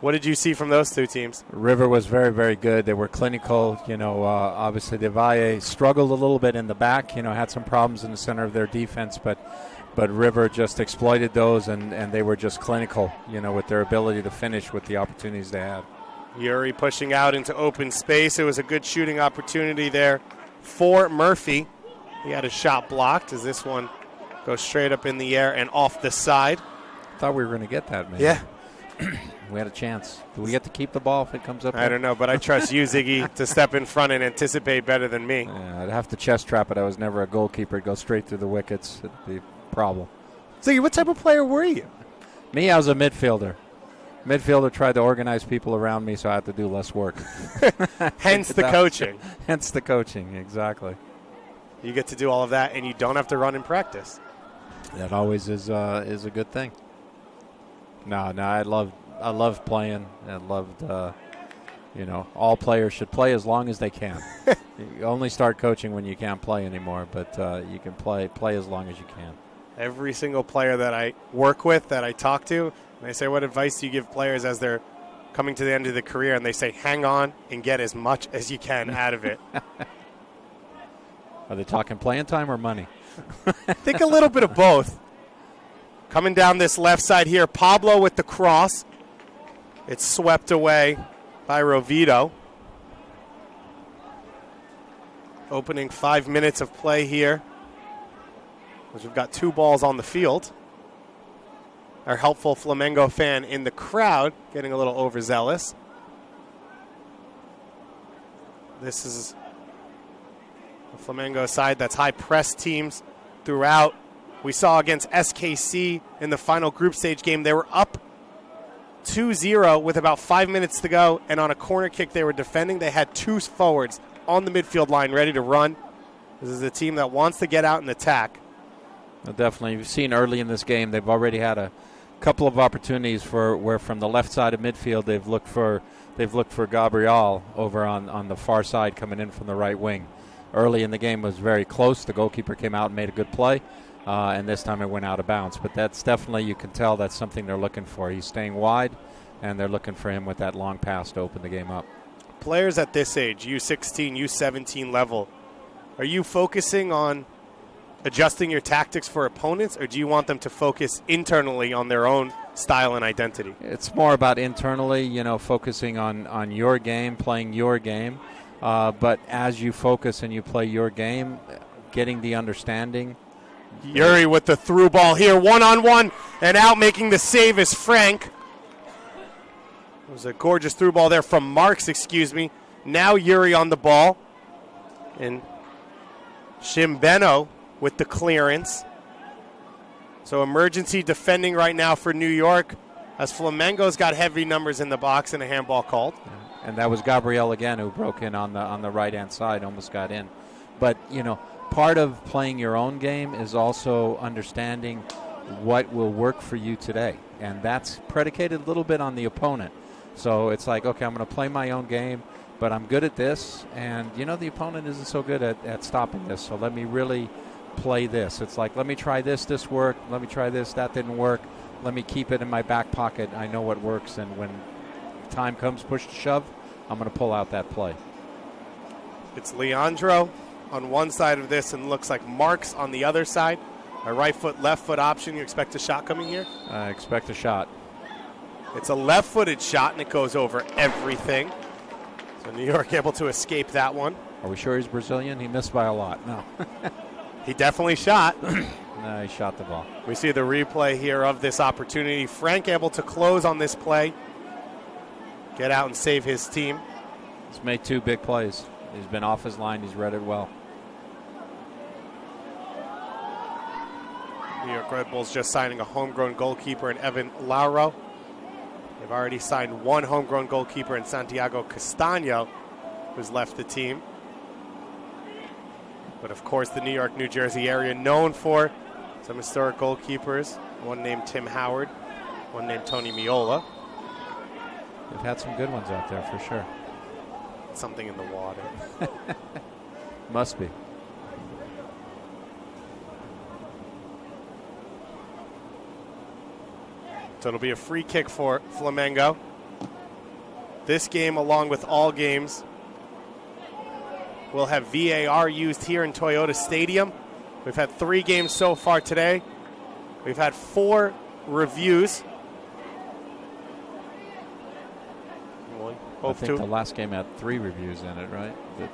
What did you see from those two teams? River was very, very good. They were clinical. Obviously the Valle struggled a little bit in the back, had some problems in the center of their defense, but River just exploited those, and they were just clinical, with their ability to finish with the opportunities they had. Yuri pushing out into open space. It was a good shooting opportunity there for Murphy. He had a shot blocked as this one goes straight up in the air and off the side. Thought we were going to get that, man. Yeah. We had a chance. Do we get to keep the ball if it comes up? I don't know, but I trust you, Ziggy, to step in front and anticipate better than me. Yeah, I'd have to chest trap it. I was never a goalkeeper. It'd go straight through the wickets. It'd be a problem. Ziggy, what type of player were you? Me, I was a midfielder. Midfielder tried to organize people around me, so I had to do less work. Hence the coaching. Hence the coaching, exactly. You get to do all of that, and you don't have to run in practice. That always is a good thing. No, I loved playing. I loved, all players should play as long as they can. You only start coaching when you can't play anymore, but you can play as long as you can. Every single player that I work with, that I talk to, and I say, what advice do you give players as they're coming to the end of the career? And they say, hang on and get as much as you can out of it. Are they talking playing time or money? I think a little bit of both. Coming down this left side here, Pablo with the cross. It's swept away by Rovito. Opening 5 minutes of play here, as we've got 2 balls on the field. Our helpful Flamengo fan in the crowd getting a little overzealous. This is a Flamengo side that's high press teams throughout. We saw against SKC in the final group stage game, they were up 2-0 with about 5 minutes to go, and on a corner kick they were defending. They had 2 forwards on the midfield line ready to run. This is a team that wants to get out and attack. Well, definitely. You've seen early in this game they've already had a couple of opportunities where from the left side of midfield they've looked for Gabriel over on the far side coming in from the right wing. Early in the game was very close. The goalkeeper came out and made a good play. And this time it went out of bounds. But that's definitely, you can tell that's something they're looking for. He's staying wide, and they're looking for him with that long pass to open the game up. Players at this age, U16, U17 level, are you focusing on adjusting your tactics for opponents, or do you want them to focus internally on their own style and identity? It's more about internally, focusing on your game, playing your game. But as you focus and you play your game, getting the understanding. Yuri with the through ball here, one-on-one, and out making the save is Frank. It was a gorgeous through ball there from Marks, Now Yuri on the ball. And Shimbeno with the clearance. So emergency defending right now for New York, as Flamengo's got heavy numbers in the box and a handball called. And that was Gabriel again who broke in on the right-hand side, almost got in. But, part of playing your own game is also understanding what will work for you today. And that's predicated a little bit on the opponent. So it's like, okay, I'm going to play my own game, but I'm good at this. And, the opponent isn't so good at stopping this. So let me really play this. It's like, let me try this worked. Let me try this, that didn't work. Let me keep it in my back pocket. I know what works. And when time comes, push to shove, I'm going to pull out that play. It's Leandro on one side of this, and looks like Marks on the other side. A right foot, left foot option. You expect a shot coming here? I expect a shot. It's a left-footed shot, and it goes over everything. So New York able to escape that one. Are we sure he's Brazilian? He missed by a lot. No. He definitely shot. No, he shot the ball. We see the replay here of this opportunity. Frank able to close on this play. Get out and save his team. He's made 2 big plays. He's been off his line. He's read it well. New York Red Bulls just signing a homegrown goalkeeper in Evan Lauro. They've already signed 1 homegrown goalkeeper in Santiago Castaño, who's left the team. But of course, the New York, New Jersey area known for some historic goalkeepers. One named Tim Howard, one named Tony Miola. They've had some good ones out there for sure. Something in the water. Must be. So it'll be a free kick for Flamengo. This game, along with all games, will have VAR used here in Toyota Stadium. We've had 3 games so far today. We've had 4 reviews. I think the last game had 3 reviews in it, right? The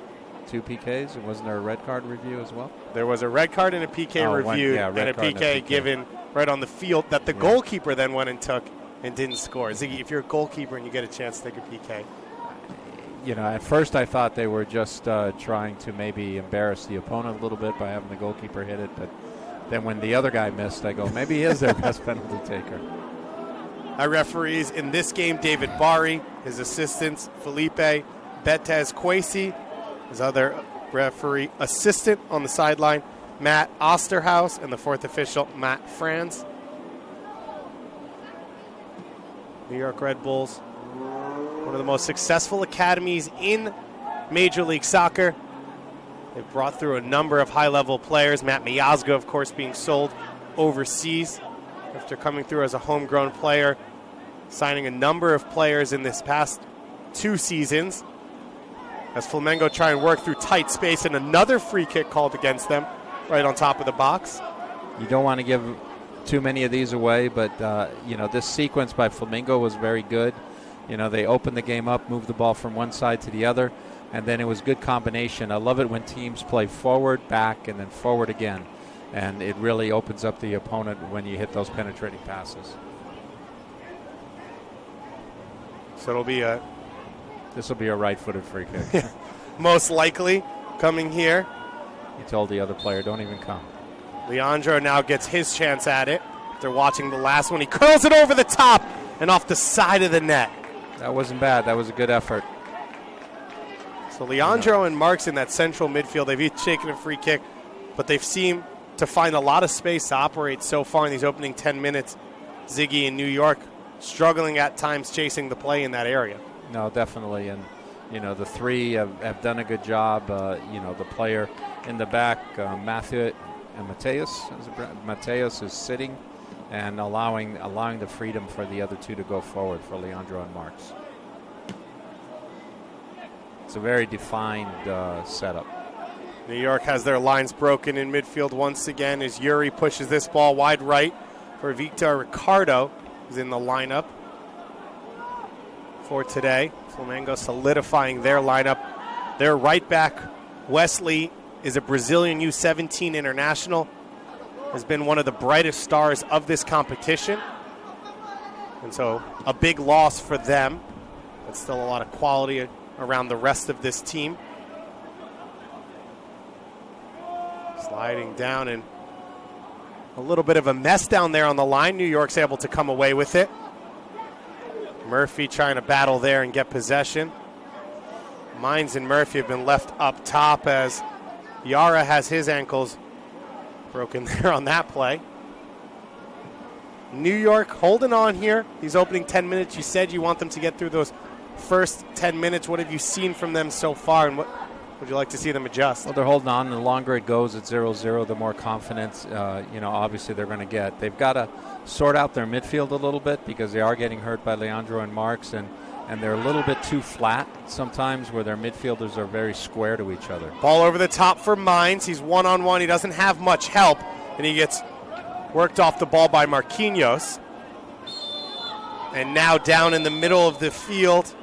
2 PKs, and wasn't there a red card review as well? There was a red card and a PK review, and a PK given right on the field that the goalkeeper then went and took and didn't score. Ziggy, if you're a goalkeeper and you get a chance to take a PK. At first I thought they were just trying to maybe embarrass the opponent a little bit by having the goalkeeper hit it, but then when the other guy missed, I go, maybe he is their best penalty taker. Our referees in this game, David Bari, his assistants, Felipe Betez Kwesi, his other referee assistant on the sideline, Matt Osterhaus, and the 4th official, Matt Franz. New York Red Bulls, one of the most successful academies in Major League Soccer. They've brought through a number of high-level players. Matt Miazga, of course, being sold overseas after coming through as a homegrown player, signing a number of players in this past 2 seasons. As Flamengo try and work through tight space, and another free kick called against them right on top of the box. You don't want to give too many of these away, but this sequence by Flamengo was very good. They opened the game up, moved the ball from one side to the other, and then it was good combination. I love it when teams play forward, back, and then forward again, and it really opens up the opponent when you hit those penetrating passes. So This will be a right-footed free kick. Most likely coming here. He told the other player, don't even come. Leandro now gets his chance at it. After watching the last one, he curls it over the top and off the side of the net. That wasn't bad. That was a good effort. So Leandro and Marks in that central midfield, they've each taken a free kick, but they've seemed to find a lot of space to operate so far in these opening 10 minutes. Ziggy in New York struggling at times chasing the play in that area. No, definitely. And, the 3 have done a good job. The player in the back, Matthew and Mateus is sitting and allowing the freedom for the other 2 to go forward for Leandro and Marks. It's a very defined setup. New York has their lines broken in midfield once again as Yuri pushes this ball wide right for Victor Ricardo, who's in the lineup for today. Flamengo solidifying their lineup. Their right back, Wesley, is a Brazilian U17 international, has been one of the brightest stars of this competition. And so a big loss for them, but still a lot of quality around the rest of this team. Sliding down, and a little bit of a mess down there on the line. New York's able to come away with it. Murphy trying to battle there and get possession. Mines and Murphy have been left up top as Yara has his ankles broken there on that play. New York holding on here. These opening 10 minutes, you said you want them to get through those first 10 minutes. What have you seen from them so far, and what would you like to see them adjust? Well, they're holding on. The longer it goes at 0-0, the more confidence, obviously they're going to get. They've got to sort out their midfield a little bit because they are getting hurt by Leandro and Marks, and they're a little bit too flat sometimes where their midfielders are very square to each other. Ball over the top for Mines. He's one-on-one. He doesn't have much help, and he gets worked off the ball by Marquinhos. And now down in the middle of the field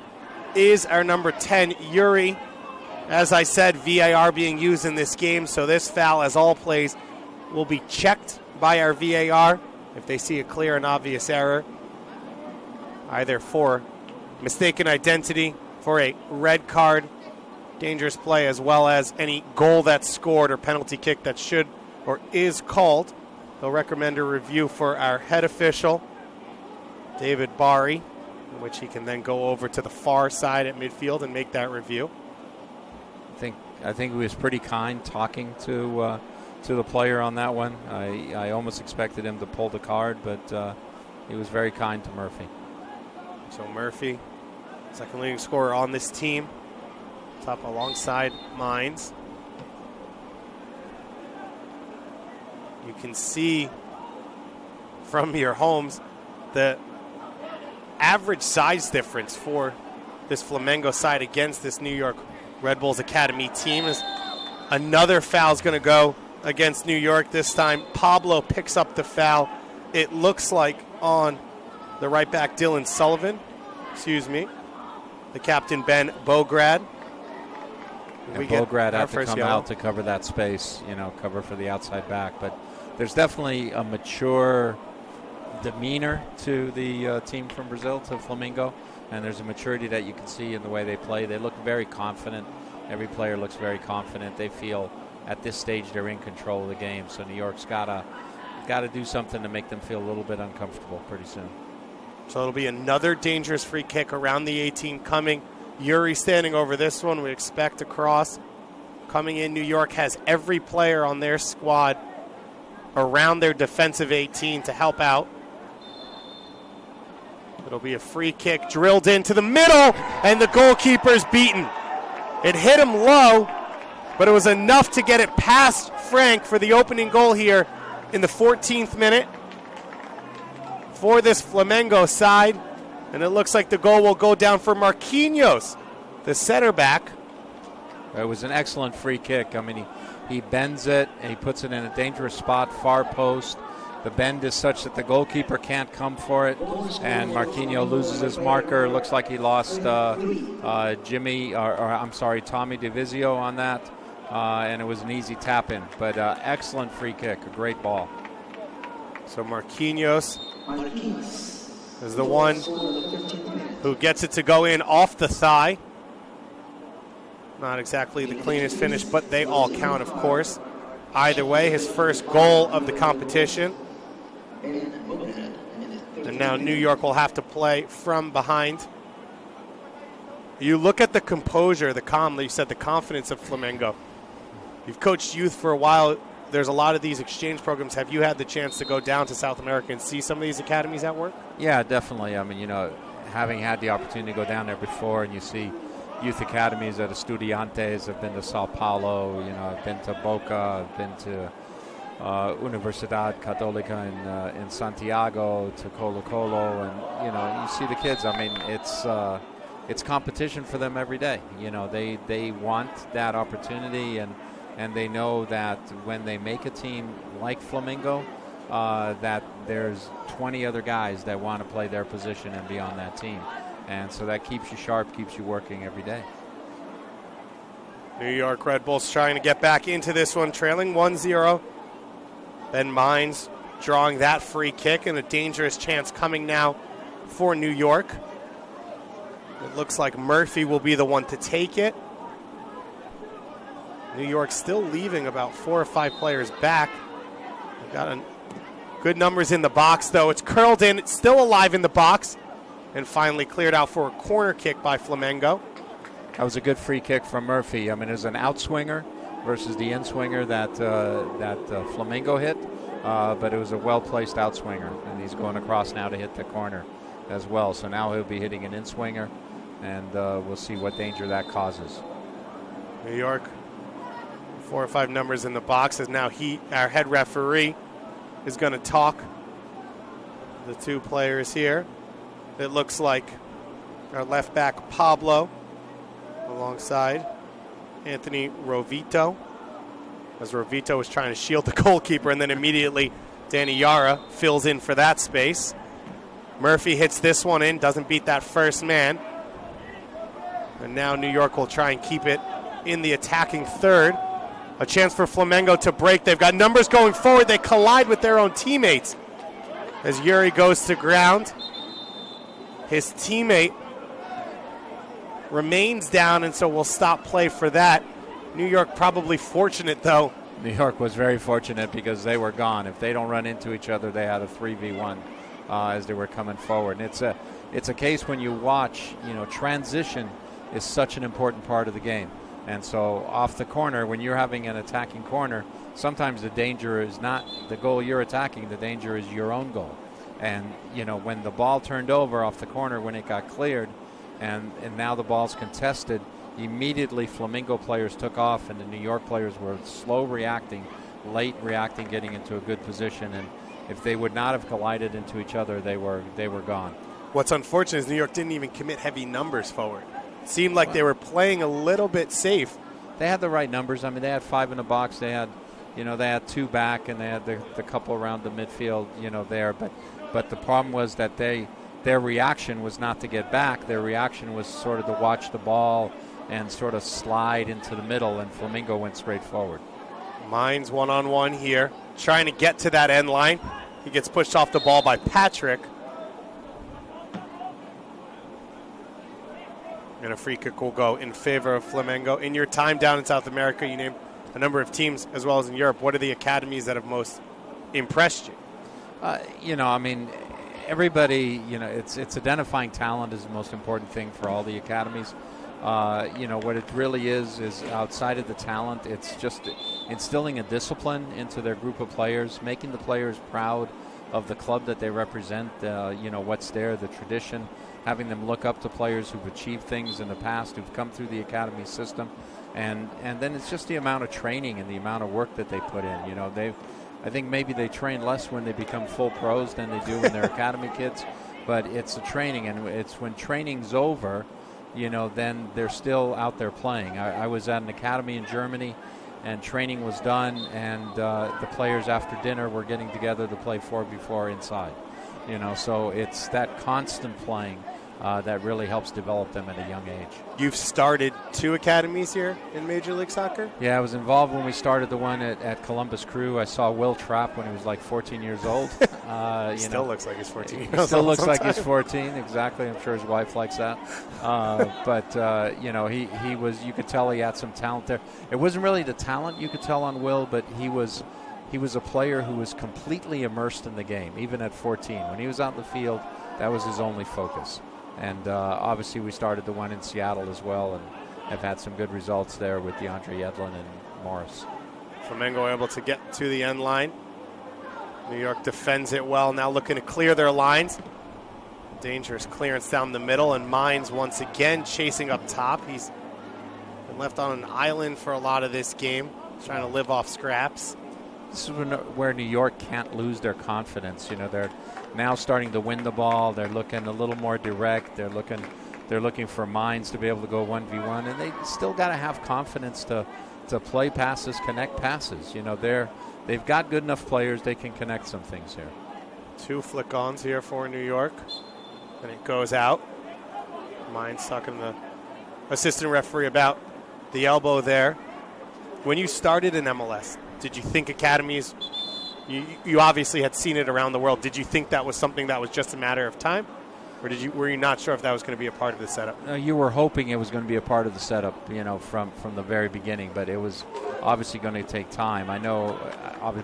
is our number 10, Yuri. As I said, VAR being used in this game, so this foul, as all plays, will be checked by our VAR if they see a clear and obvious error, either for mistaken identity, for a red card, dangerous play, as well as any goal that's scored or penalty kick that should or is called. They'll recommend a review for our head official, David Bari, in which he can then go over to the far side at midfield and make that review. I think he was pretty kind talking to the player on that one. I almost expected him to pull the card, but he was very kind to Murphy. So Murphy, second leading scorer on this team, top alongside Mines. You can see from your homes the average size difference for this Flamengo side against this New York Red Bulls Academy team. As another foul's going to go against New York. This time, Pablo picks up the foul. It looks like on the right back, Dylan Sullivan. The captain, Ben Bograd. And Bograd had to come out to cover that space, cover for the outside back. But there's definitely a mature demeanor to the team from Brazil, to Flamengo. And there's a maturity that you can see in the way they play. They look very confident. Every player looks very confident. They feel at this stage they're in control of the game. So New York's got to do something to make them feel a little bit uncomfortable pretty soon. So it'll be another dangerous free kick around the 18 coming. Yuri standing over this one. We expect a cross. Coming in, New York has every player on their squad around their defensive 18 to help out. It'll be a free kick drilled into the middle, and the goalkeeper's beaten. It hit him low, but it was enough to get it past Frank for the opening goal here in the 14th minute for this Flamengo side. And it looks like the goal will go down for Marquinhos, the center back. It was an excellent free kick. I mean, he bends it, and he puts it in a dangerous spot, far post. The bend is such that the goalkeeper can't come for it, and Marquinhos loses his marker. Looks like he lost Tommy Divizio on that, and it was an easy tap-in. But excellent free kick, a great ball. So Marquinhos is the one who gets it to go in off the thigh. Not exactly the cleanest finish, but they all count, of course. Either way, his first goal of the competition. And now New York will have to play from behind. You look at the composure, the calm, you said the confidence of Flamengo. You've coached youth for a while. There's a lot of these exchange programs. Have you had the chance to go down to South America and see some of these academies at work? Yeah, definitely. I mean, having had the opportunity to go down there before, and you see youth academies at Estudiantes. I've been to Sao Paulo, I've been to Boca, I've been to Universidad Católica in Santiago, to Colo Colo, and you see the kids. I mean, it's competition for them every day. They want that opportunity, and they know that when they make a team like Flamengo, that there's 20 other guys that want to play their position and be on that team. And so that keeps you sharp, keeps you working every day. New York Red Bulls trying to get back into this one, trailing 1-0. Ben Mines drawing that free kick, and a dangerous chance coming now for New York. It looks like Murphy will be the one to take it. New York still leaving about 4 or 5 players back. They've got good numbers in the box, though. It's curled in. It's still alive in the box. And finally cleared out for a corner kick by Flamengo. That was a good free kick from Murphy. I mean, it was an outswinger versus the in-swinger that Flamengo hit. But it was a well-placed outswinger. And he's going across now to hit the corner as well. So now he'll be hitting an in-swinger. And we'll see what danger that causes. New York, 4 or 5 numbers in the box. As now our head referee, is going to talk the 2 players here. It looks like our left back, Pablo, alongside Anthony Rovito. As Rovito was trying to shield the goalkeeper, and then immediately Danny Yara fills in for that space. Murphy hits this one in, doesn't beat that first man. And now New York will try and keep it in the attacking third. A chance for Flamengo to break. They've got numbers going forward. They collide with their own teammates as Yuri goes to ground. His teammate remains down, and so we'll stop play for that. New York probably fortunate, though. New York was very fortunate because they were gone. If they don't run into each other, they had a 3v1 as they were coming forward. And it's a case when you watch, transition is such an important part of the game. And so off the corner, when you're having an attacking corner, sometimes the danger is not the goal you're attacking. The danger is your own goal. And, when the ball turned over off the corner, when it got cleared, and now the ball's contested, immediately Flamengo players took off, and the New York players were late reacting, getting into a good position. And if they would not have collided into each other, they were gone. What's unfortunate is New York didn't even commit heavy numbers forward. It seemed like they were playing a little bit safe. They had the right numbers. I mean, they had 5 in the box. They had, they had 2 back, and they had the couple around the midfield, there. But the problem was that their reaction was not to get back. Their reaction was sort of to watch the ball and sort of slide into the middle, and Flamengo went straight forward. Mines one-on-one here, trying to get to that end line. He gets pushed off the ball by Patrick. And a free kick will go in favor of Flamengo. In your time down in South America, you named a number of teams as well as in Europe. What are the academies that have most impressed you? Everybody, it's identifying talent is the most important thing for all the academies. What it really is outside of the talent, it's just instilling a discipline into their group of players, making the players proud of the club that they represent, what's there, the tradition, having them look up to players who've achieved things in the past, who've come through the academy system. And then it's just the amount of training and the amount of work that they put in. I think maybe they train less when they become full pros than they do when they're academy kids, but it's the training, and it's when training's over, then they're still out there playing. I was at an academy in Germany, and training was done, and the players after dinner were getting together to play 4v4 inside. So it's that constant playing that really helps develop them at a young age. You've started 2 academies here in Major League Soccer? Yeah, I was involved when we started the one at Columbus Crew. I saw Will Trapp when he was like 14 years old. Still looks like he's 14 years old. He still looks like he's 14, exactly. I'm sure his wife likes that. He was, you could tell he had some talent there. It wasn't really the talent you could tell on Will, but he was a player who was completely immersed in the game, even at 14. When he was out in the field, that was his only focus. And obviously we started the one in Seattle as well, and have had some good results there with DeAndre Yedlin and Morris. Flamengo able to get to the end line. New York defends it well, now looking to clear their lines. Dangerous clearance down the middle, and Mines once again chasing up top. He's been left on an island for a lot of this game, trying to live off scraps. This is where New York can't lose their confidence. They're now starting to win the ball. They're looking a little more direct. They're looking for Mines to be able to go 1v1, and they still got to have confidence to play passes, connect passes. They've got good enough players. They can connect some things here. 2 flick-ons here for New York, and it goes out. Mines talking to the assistant referee about the elbow there. When you started in MLS, did you think academies, you obviously had seen it around the world, did you think that was something that was just a matter of time? Or were you not sure if that was going to be a part of the setup? You were hoping it was going to be a part of the setup, from the very beginning, but it was obviously going to take time. I know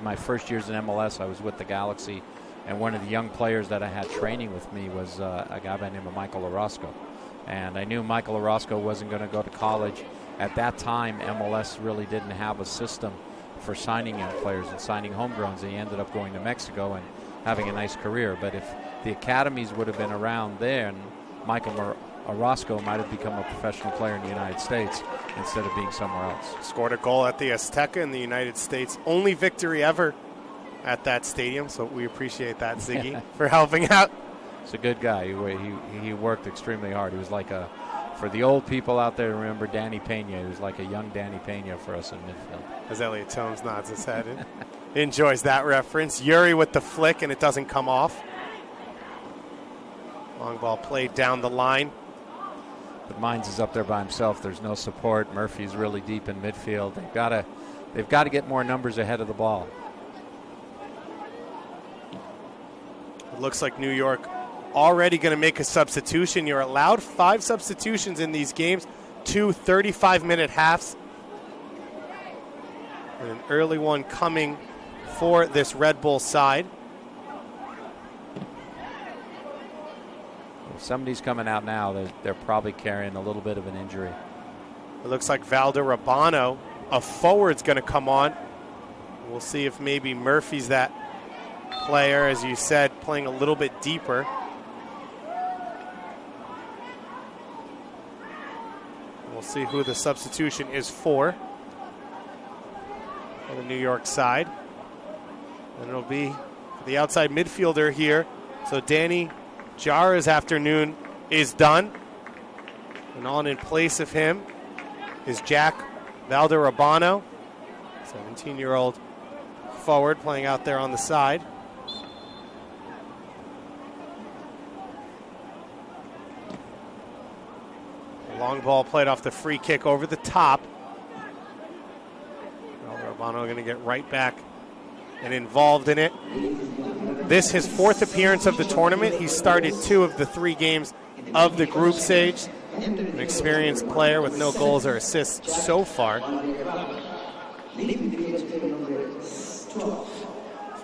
my first years in MLS, I was with the Galaxy, and one of the young players that I had training with me was a guy by the name of Michael Orozco. And I knew Michael Orozco wasn't going to go to college. At that time, MLS really didn't have a system for signing young players and signing homegrowns. He ended up going to Mexico and having a nice career. But if the academies would have been around then, Michael Orozco might have become a professional player in the United States instead of being somewhere else. Scored a goal at the Azteca in the United States. Only victory ever at that stadium, so we appreciate that, Ziggy, for helping out. He's a good guy. He worked extremely hard. He was like for the old people out there, remember Danny Pena. He was like a young Danny Pena for us in midfield. As Elliot Tomes nods his head and enjoys that reference. Yuri with the flick, and it doesn't come off. Long ball played down the line. But Mines is up there by himself. There's no support. Murphy's really deep in midfield. They've got to get more numbers ahead of the ball. It looks like New York already going to make a substitution. You're allowed 5 substitutions in these games, 2 35-minute halves. And an early one coming for this Red Bull side. If somebody's coming out now, they're probably carrying a little bit of an injury. It looks like Valderrabano, a forward's going to come on. We'll see if maybe Murphy's that player, as you said, playing a little bit deeper. We'll see who the substitution is for on the New York side. And it'll be the outside midfielder here. So Danny Jara's afternoon is done. And on in place of him is Jack Valderrabano, 17-year-old forward playing out there on the side. A long ball played off the free kick over the top. Valderrabano going to get right back and involved in it. This his fourth appearance of the tournament. He started 2 of the 3 games of the group stage. An experienced player with no goals or assists so far.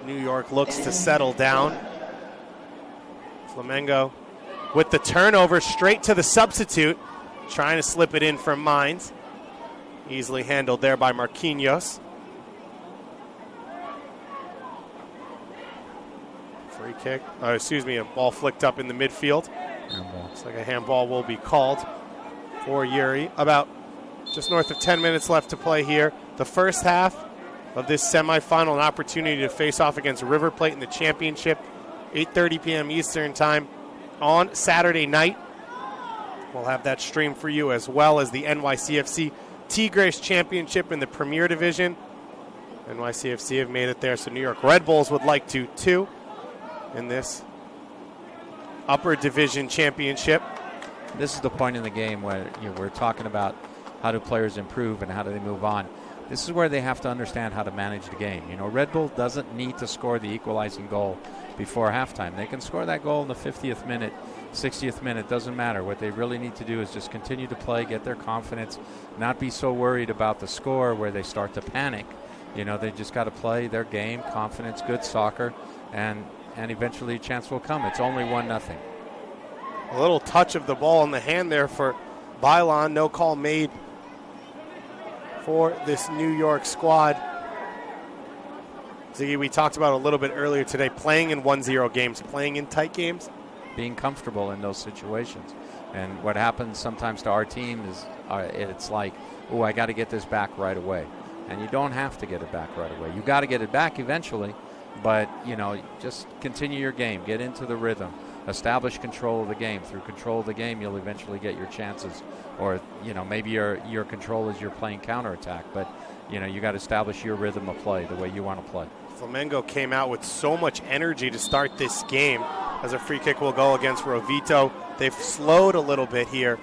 New York looks to settle down. Flamengo with the turnover straight to the substitute, trying to slip it in from Mines. Easily handled there by Marquinhos. Free kick. A ball flicked up in the midfield. Looks like a handball will be called for Yuri. About just north of 10 minutes left to play here. The first half of this semifinal, an opportunity to face off against River Plate in the championship. 8:30 p.m. Eastern time on Saturday night. We'll have that stream for you, as well as the NYCFC Tigres Championship in the Premier Division. NYCFC have made it there, so New York Red Bulls would like to too in this Upper Division Championship. This is the point in the game where we're talking about how do players improve and how do they move on. This is where they have to understand how to manage the game. Red Bull doesn't need to score the equalizing goal before halftime. They can score that goal in the 50th minute, 60th minute, doesn't matter. What they really need to do is just continue to play, get their confidence, not be so worried about the score where they start to panic. They just got to play their game, confidence, good soccer, and eventually a chance will come. It's only 1-0. A little touch of the ball in the hand there for Bailon. No call made for this New York squad. Ziggy, we talked about a little bit earlier today, playing in 1-0 games, playing in tight games. Being comfortable in those situations. And what happens sometimes to our team is it's like, oh, I got to get this back right away. And you don't have to get it back right away. You got to get it back eventually, but, just continue your game, get into the rhythm, establish control of the game. Through control of the game, you'll eventually get your chances. Or, maybe your control is you're playing counterattack, but, you got to establish your rhythm of play the way you want to play. Flamengo came out with so much energy to start this game, as a free kick will go against Rovito. They've slowed a little bit here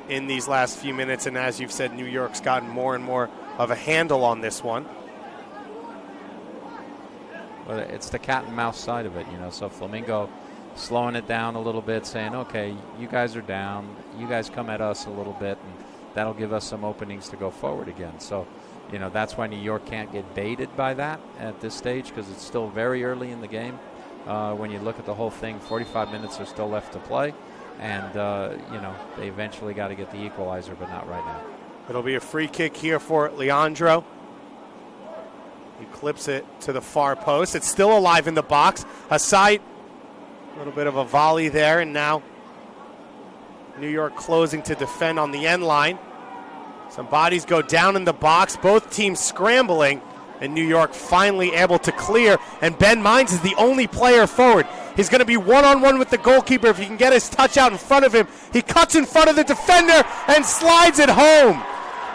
in these last few minutes, and as you've said, New York's gotten more and more of a handle on this one. Well, it's the cat and mouse side of it, so Flamengo slowing it down a little bit, saying, okay, you guys are down, you guys come at us a little bit, and that'll give us some openings to go forward again. So, that's why New York can't get baited by that at this stage, because it's still very early in the game. When you look at the whole thing, 45 minutes are still left to play, and, they eventually got to get the equalizer, but not right now. It'll be a free kick here for Leandro. He clips it to the far post. It's still alive in the box. A sight, a little bit of a volley there, and now New York closing to defend on the end line. Some bodies go down in the box, both teams scrambling, and New York finally able to clear, and Ben Mines is the only player forward. He's going to be one-on-one with the goalkeeper. If he can get his touch out in front of him, he cuts in front of the defender and slides it home.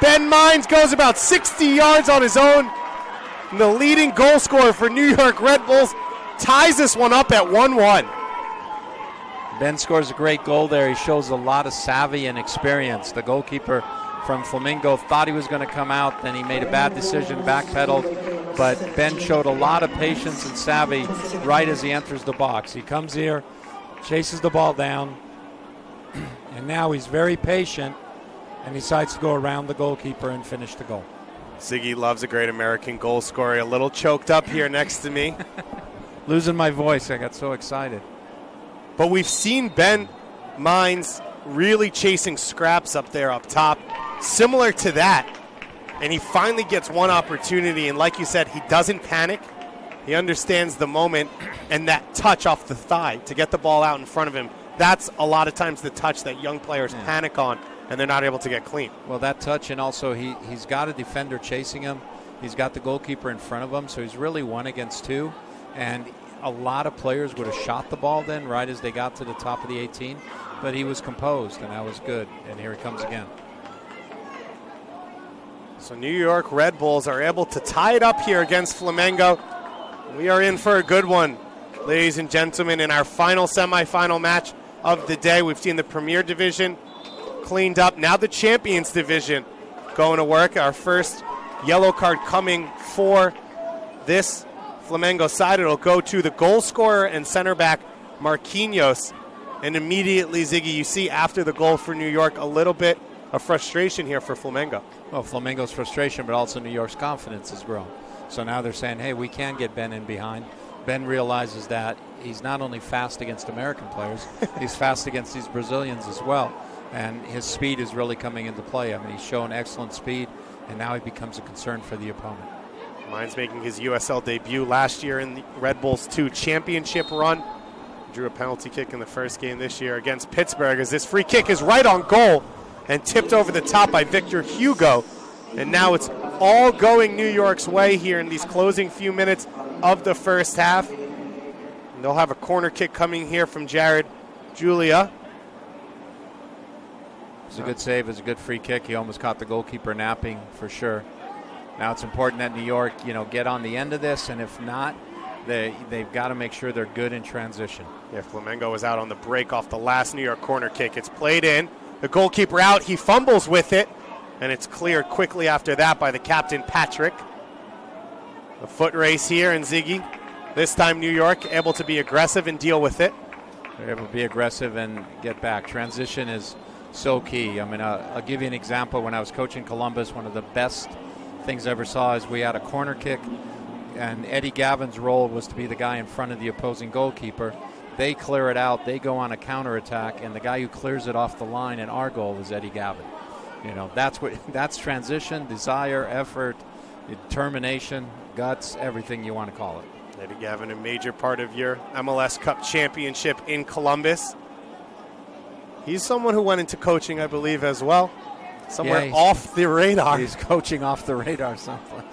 Ben Mines goes about 60 yards on his own. And the leading goal scorer for New York Red Bulls ties this one up at 1-1. Ben scores a great goal there. He shows a lot of savvy and experience. The goalkeeper from Flamengo thought he was going to come out, then he made a bad decision, backpedaled. But Ben showed a lot of patience and savvy right as he enters the box. He comes here, chases the ball down, and now he's very patient and decides to go around the goalkeeper and finish the goal. Ziggy loves a great American goal scorer. A little choked up here next to me. Losing my voice. I got so excited. But we've seen Ben Mines really chasing scraps up there up top, similar to that. And he finally gets one opportunity, and like you said, he doesn't panic. He understands the moment, and that touch off the thigh to get the ball out in front of him, that's a lot of times the touch that young players panic on, and they're not able to get clean. Well, that touch, and also he's got a defender chasing him. He's got the goalkeeper in front of him, so he's really 1 against 2. And a lot of players would have shot the ball then right as they got to the top of the 18, but he was composed, and that was good. And here he comes again. So New York Red Bulls are able to tie it up here against Flamengo. We are in for a good one, ladies and gentlemen, in our final semifinal match of the day. We've seen the Premier Division cleaned up. Now the Champions Division going to work. Our first yellow card coming for this Flamengo side. It'll go to the goal scorer and center back Marquinhos. And immediately, Ziggy, you see after the goal for New York a little bit of frustration here for Flamengo. Well, Flamengo's frustration, but also New York's confidence has grown. So now they're saying, hey, we can get Ben in behind. Ben realizes that he's not only fast against American players, he's fast against these Brazilians as well. And his speed is really coming into play. I mean, he's shown excellent speed, and now he becomes a concern for the opponent. Mine's making his USL debut last year in the Red Bulls 2 championship run. Drew a penalty kick in the first game this year against Pittsburgh, as this free kick is right on goal and tipped over the top by Victor Hugo. And now it's all going New York's way here in these closing few minutes of the first half. And they'll have a corner kick coming here from Jared Julia. It's a good save. It's a good free kick. He almost caught the goalkeeper napping for sure. Now it's important that New York, get on the end of this, and if not, they've got to make sure they're good in transition. Yeah, Flamengo was out on the break off the last New York corner kick. It's played in. The goalkeeper out. He fumbles with it, and it's cleared quickly after that by the captain, Patrick. A foot race here, and Ziggy, this time New York able to be aggressive and deal with it. They're able to be aggressive and get back. Transition is so key. I mean, I'll give you an example. When I was coaching Columbus, one of the best things I ever saw is we had a corner kick, and Eddie Gavin's role was to be the guy in front of the opposing goalkeeper. They clear it out. They go on a counterattack, and the guy who clears it off the line in our goal is Eddie Gavin. That's transition, desire, effort, determination, guts, everything you want to call it. Eddie Gavin, a major part of your MLS Cup championship in Columbus. He's someone who went into coaching, I believe, as well. Somewhere off the radar. He's coaching off the radar someplace.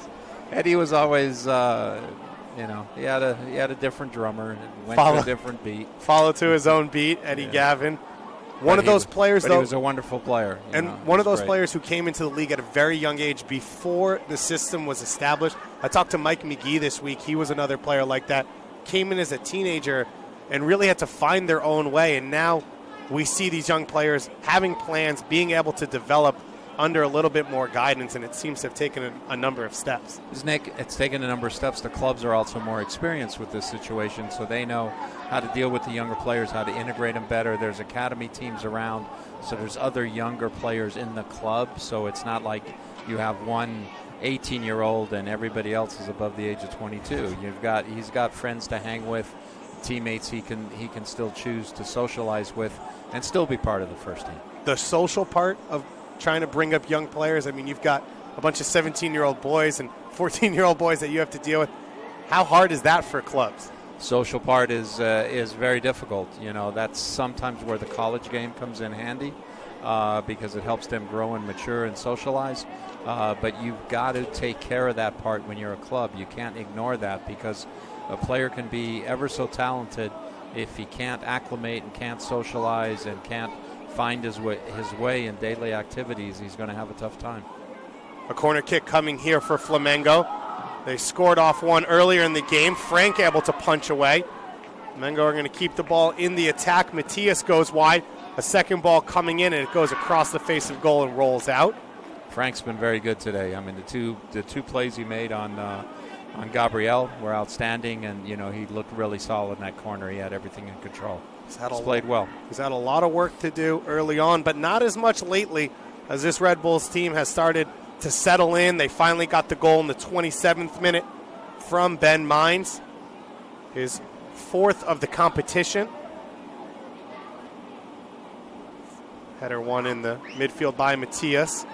Eddie was always, he had a different drummer and went to a different beat. Follow to his own beat, Eddie Gavin. One of those players, though. He was a wonderful player. And one of those players who came into the league at a very young age before the system was established. I talked to Mike McGee this week. He was another player like that. Came in as a teenager and really had to find their own way. And now we see these young players having plans, being able to develop under a little bit more guidance, and it seems to have taken a number of steps. Nick, it's taken a number of steps. The clubs are also more experienced with this situation, so they know how to deal with the younger players, how to integrate them better. There's academy teams around, so there's other younger players in the club, so it's not like you have one 18-year-old and everybody else is above the age of 22. He's got friends to hang with, teammates he can still choose to socialize with and still be part of the first team. The social part of trying to bring up young players, I mean, you've got a bunch of 17-year-old boys and 14-year-old boys that you have to deal with. How hard is that for clubs? Social part is very difficult. That's sometimes where the college game comes in handy because it helps them grow and mature and socialize. But you've got to take care of that part when you're a club. You can't ignore that because a player can be ever so talented if he can't acclimate and can't socialize and can't find his way in daily activities, he's going to have a tough time. A corner kick coming here for Flamengo. They scored off one earlier in the game. Frank able to punch away. Flamengo are going to keep the ball in the attack. Matias goes wide. A second ball coming in, and it goes across the face of goal and rolls out. Frank's been very good today. I mean, the two plays he made on Gabriel were outstanding, and he looked really solid in that corner. He had everything in control. He's played well. He's had a lot of work to do early on, but not as much lately as this Red Bulls team has started to settle in. They finally got the goal in the 27th minute from Ben Mines, his fourth of the competition. Header won in the midfield by Matias.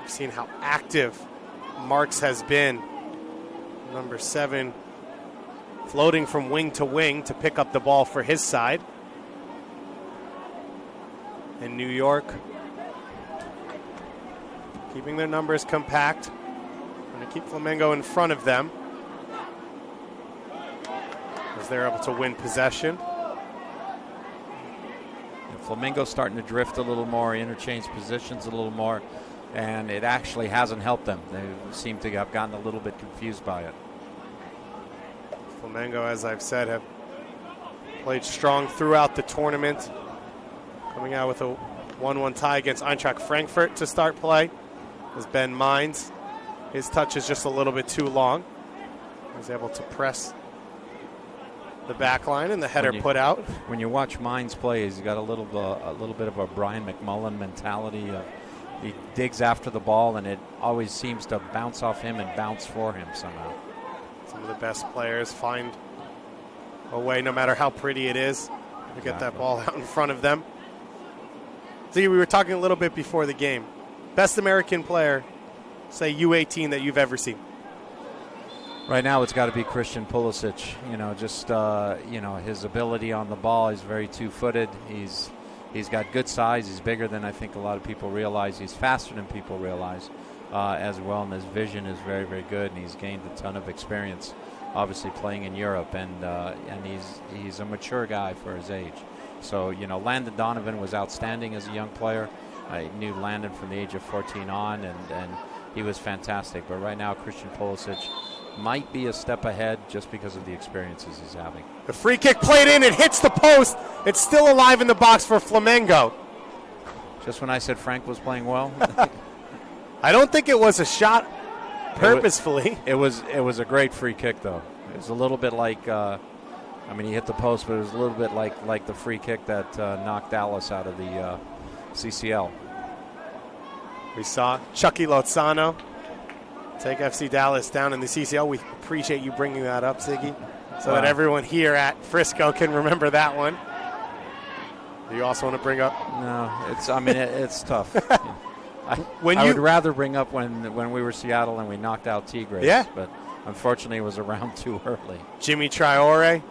We've seen how active Marks has been. Number 7 floating from wing to wing to pick up the ball for his side. And New York keeping their numbers compact. Going to keep Flamengo in front of them. as they're able to win possession. Flamengo's starting to drift a little more, interchange positions a little more, and it actually hasn't helped them. They seem to have gotten a little bit confused by it. Flamengo, as I've said, have played strong throughout the tournament, coming out with a 1-1 tie against Eintracht Frankfurt to start play, as Ben Mines, his touch is just a little bit too long. He's able to press the back line, and the header put out. When you watch Mines play, he's got a little bit of a Brian McMullen mentality. He digs after the ball, and it always seems to bounce off him and bounce for him somehow. Some of the best players find a way, no matter how pretty it is, to get that ball out in front of them. See, we were talking a little bit before the game. Best American player, say U18, that you've ever seen. Right now, it's got to be Christian Pulisic. His ability on the ball. He's very two-footed. He's got good size. He's bigger than I think a lot of people realize. He's faster than people realize as well, and his vision is very, very good. And he's gained a ton of experience, obviously playing in Europe, and he's a mature guy for his age. So Landon Donovan was outstanding as a young player. I knew Landon from the age of 14 on, and he was fantastic. But right now, Christian Pulisic might be a step ahead just because of the experiences he's having. The free kick played in, it hits the post. It's still alive in the box for Flamengo. Just when I said Frank was playing well. I don't think it was a shot purposefully. It was a great free kick, though. It was a little bit like, he hit the post, but it was a little bit like the free kick that knocked Dallas out of the CCL. We saw Chucky Lozano take FC Dallas down in the CCL. We appreciate you bringing that up, Ziggy, so that everyone here at Frisco can remember that one. Do you also want to bring up? No, it's tough. I would rather bring up when we were Seattle and we knocked out Tigres. Yeah. But unfortunately, it was around too early. Jimmy Traore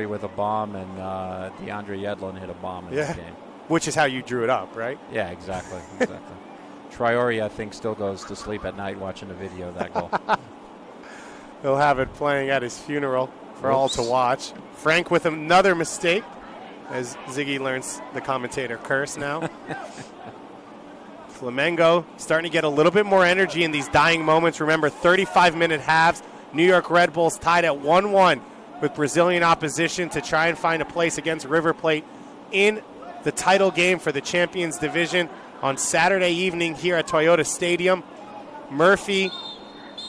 with a bomb, and DeAndre Yedlin hit a bomb in that game. Which is how you drew it up, right? Yeah, exactly. Traore, I think, still goes to sleep at night watching the video of that goal. He'll have it playing at his funeral for all to watch. Frank with another mistake, as Ziggy learns the commentator curse now. Flamengo starting to get a little bit more energy in these dying moments. Remember, 35-minute halves. New York Red Bulls tied at 1-1 with Brazilian opposition to try and find a place against River Plate in the title game for the Champions Division on Saturday evening here at Toyota Stadium. Murphy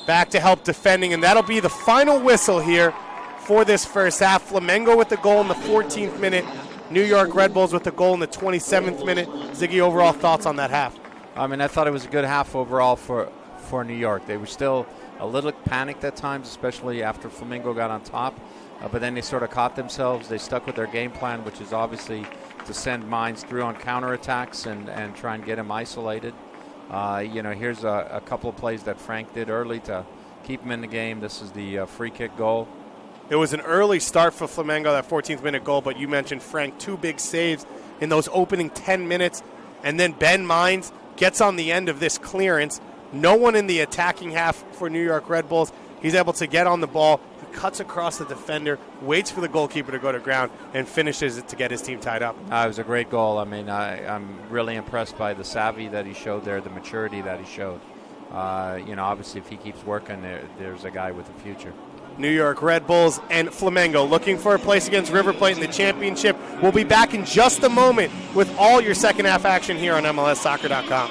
back to help defending, and that'll be the final whistle here for this first half. Flamengo with the goal in the 14th minute. New York Red Bulls with the goal in the 27th minute. Ziggy, overall thoughts on that half? I thought it was a good half overall for New York. They were still a little panicked at times, especially after Flamengo got on top. But then they sort of caught themselves. They stuck with their game plan, which is obviously to send Mines through on counterattacks and try and get him isolated. Here's a couple of plays that Frank did early to keep him in the game. This is the free kick goal. It was an early start for Flamengo, that 14th minute goal, but you mentioned Frank, 2 big saves in those opening 10 minutes. And then Ben Mines gets on the end of this clearance. No one in the attacking half for New York Red Bulls. He's able to get on the ball. He cuts across the defender, waits for the goalkeeper to go to ground, and finishes it to get his team tied up. It was a great goal. I'm really impressed by the savvy that he showed there, the maturity that he showed. Obviously, if he keeps working, there's a guy with a future. New York Red Bulls and Flamengo looking for a place against River Plate in the championship. We'll be back in just a moment with all your second half action here on MLSsoccer.com.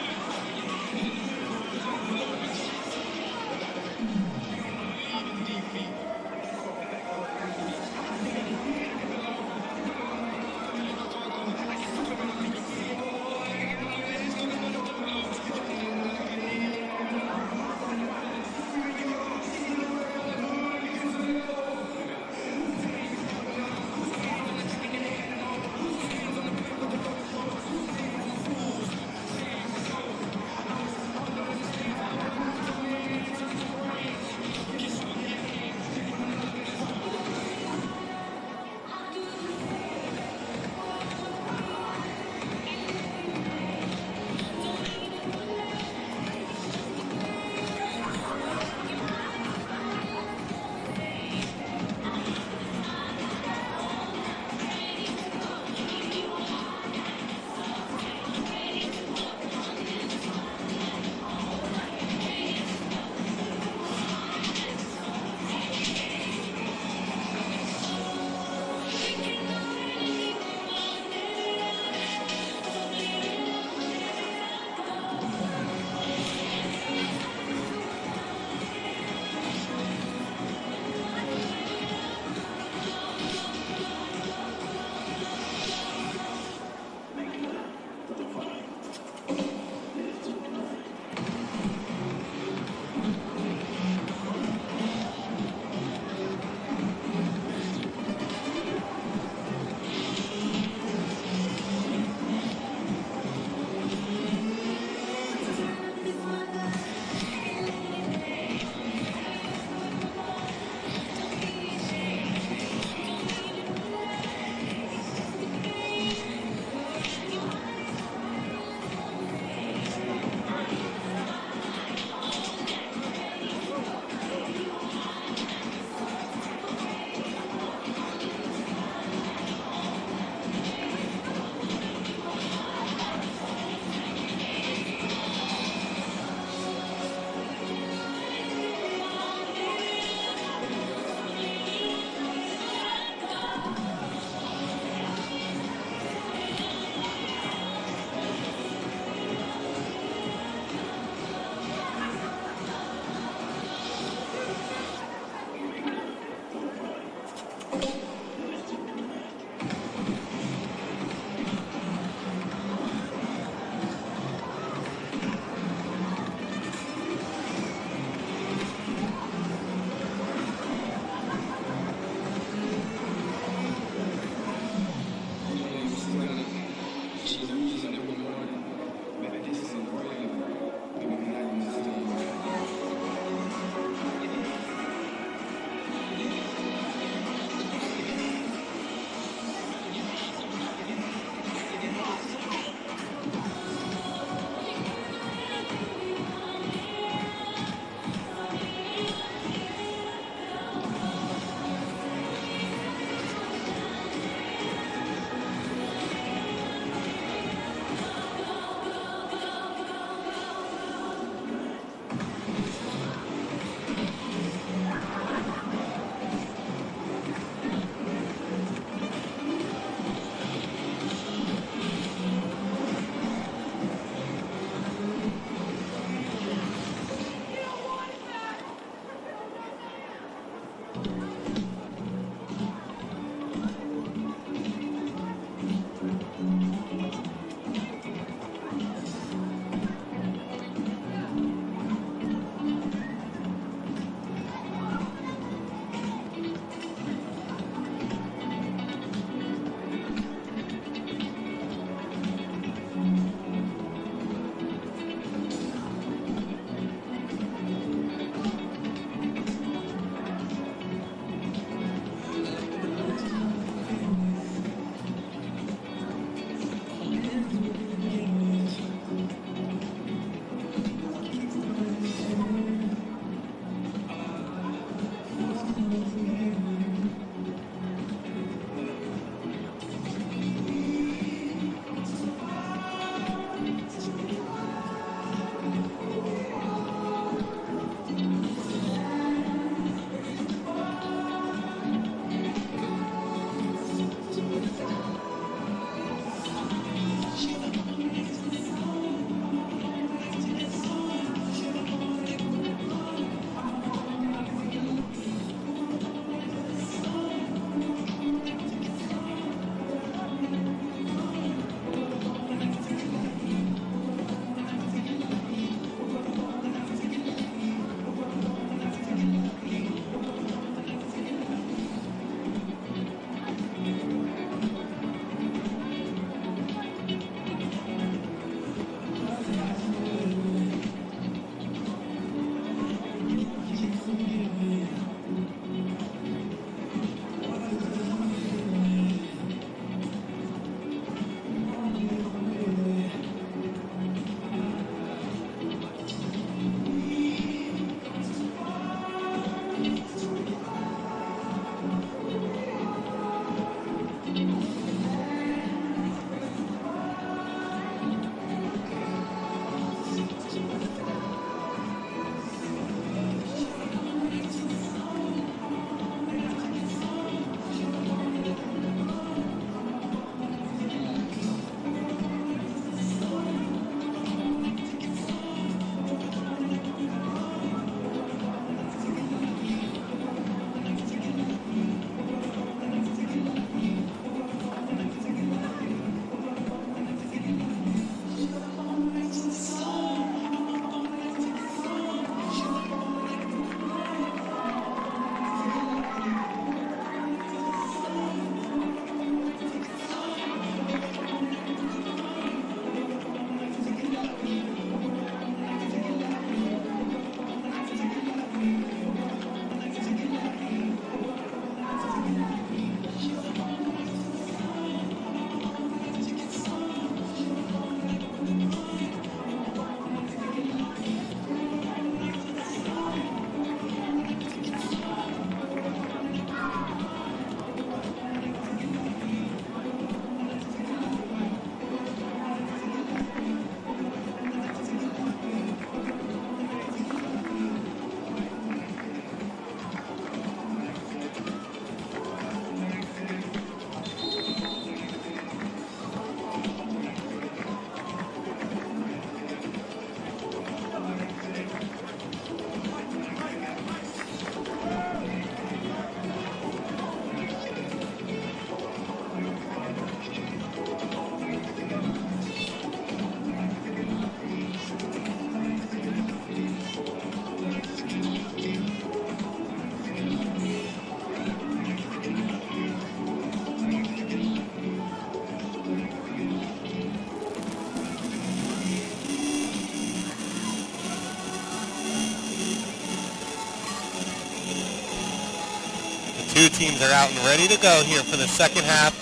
Two teams are out and ready to go here for the second half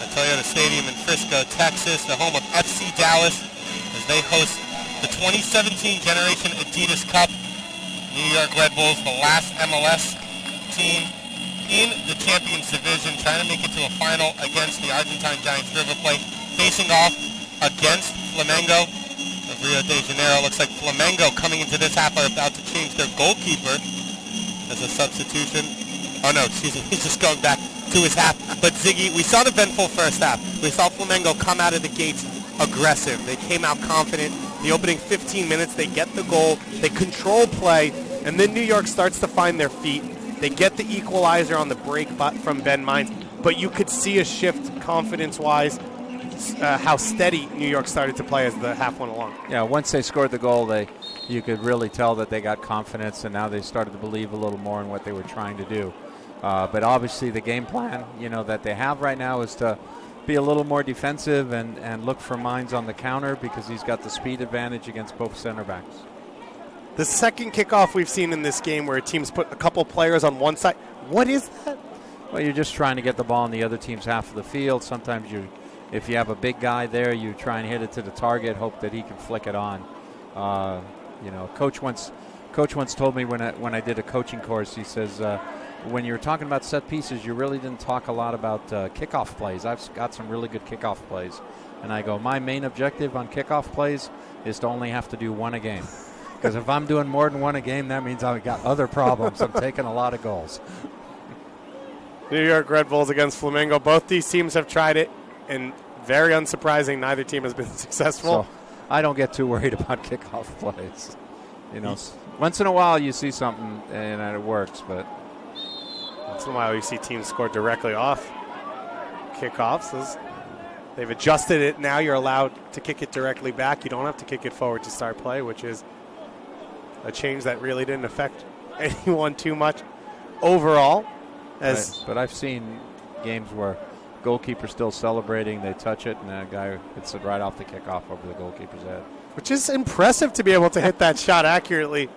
at Toyota Stadium in Frisco, Texas, the home of FC Dallas, as they host the 2017 Generation Adidas Cup. New York Red Bulls, the last MLS team in the Champions Division, trying to make it to a final against the Argentine Giants River Plate, facing off against Flamengo of Rio de Janeiro. Looks like Flamengo coming into this half are about to change their goalkeeper as a substitution. Oh no, excuse me, he's just going back to his half. But Ziggy, we saw the eventful first half. We saw Flamengo come out of the gates aggressive. They came out confident. The opening 15 minutes, they get the goal, they control play, and then New York starts to find their feet. They get the equalizer on the break from Ben Mines, but you could see a shift confidence-wise, how steady New York started to play as the half went along. Yeah, once they scored the goal, you could really tell that they got confidence, and now they started to believe a little more in what they were trying to do. But obviously the game plan, that they have right now is to be a little more defensive and look for Mines on the counter, because he's got the speed advantage against both center backs. The second kickoff we've seen in this game where a team's put a couple players on one side. What is that? Well, you're just trying to get the ball in the other team's half of the field. Sometimes if you have a big guy there, you try and hit it to the target, hope that he can flick it on. Coach once told me when I did a coaching course, he says, when you're talking about set pieces, you really didn't talk a lot about kickoff plays. I've got some really good kickoff plays. And I go, my main objective on kickoff plays is to only have to do one a game. Because if I'm doing more than one a game, that means I've got other problems. I'm taking a lot of goals. New York Red Bulls against Flamengo. Both these teams have tried it, and very unsurprising, neither team has been successful. So I don't get too worried about kickoff plays. Once in a while you see something and it works, but once in a while you see teams score directly off kickoffs. They've adjusted it. Now you're allowed to kick it directly back. You don't have to kick it forward to start play, which is a change that really didn't affect anyone too much overall. But I've seen games where goalkeeper's still celebrating, they touch it, and that guy hits it right off the kickoff over the goalkeeper's head. Which is impressive to be able to hit that shot accurately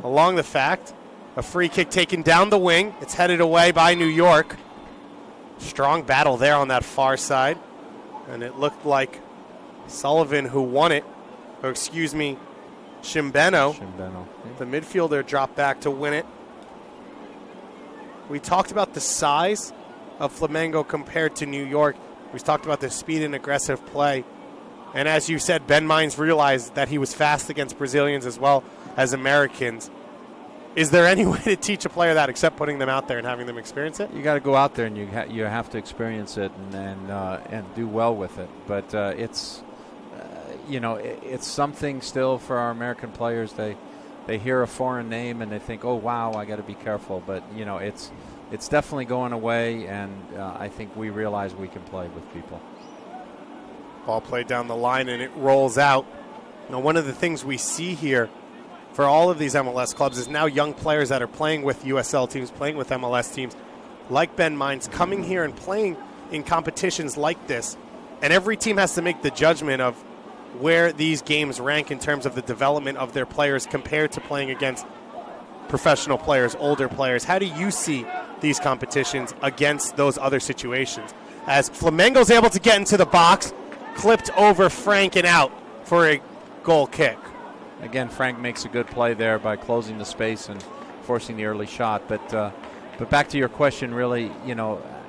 along the fact. A free kick taken down the wing. It's headed away by New York. Strong battle there on that far side. And it looked like Sullivan who won it. Or excuse me, Shimbeno. The midfielder dropped back to win it. We talked about the size of Flamengo compared to New York. We talked about the speed and aggressive play. And as you said, Ben Mines realized that he was fast against Brazilians as well as Americans. Is there any way to teach a player that except putting them out there and having them experience it? You got to go out there and you have to experience it and do well with it. But it's something still for our American players. They hear a foreign name and they think, oh wow, I got to be careful. But it's definitely going away, and I think we realize we can play with people. Ball played down the line and it rolls out. One of the things we see here for all of these MLS clubs is now young players that are playing with USL teams, playing with MLS teams, like Ben Mines, coming here and playing in competitions like this. And every team has to make the judgment of where these games rank in terms of the development of their players compared to playing against professional players, older players. How do you see these competitions against those other situations? As Flamengo's able to get into the box, clipped over Frank and out for a goal kick. Again, Frank makes a good play there by closing the space and forcing the early shot. But back to your question, really,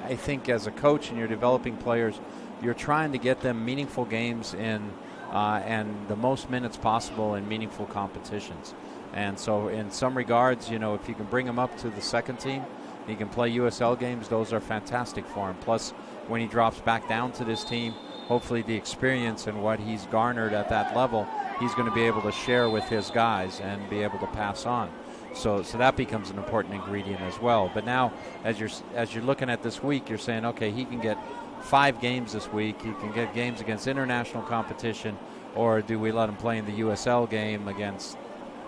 I think as a coach and you're developing players, you're trying to get them meaningful games in and the most minutes possible in meaningful competitions. And so in some regards, if you can bring him up to the second team, he can play USL games, those are fantastic for him. Plus, when he drops back down to this team, hopefully the experience and what he's garnered at that level, he's going to be able to share with his guys and be able to pass on. So that becomes an important ingredient as well. But now, as you're looking at this week, you're saying, okay, he can get 5 games this week. He can get games against international competition, or do we let him play in the USL game against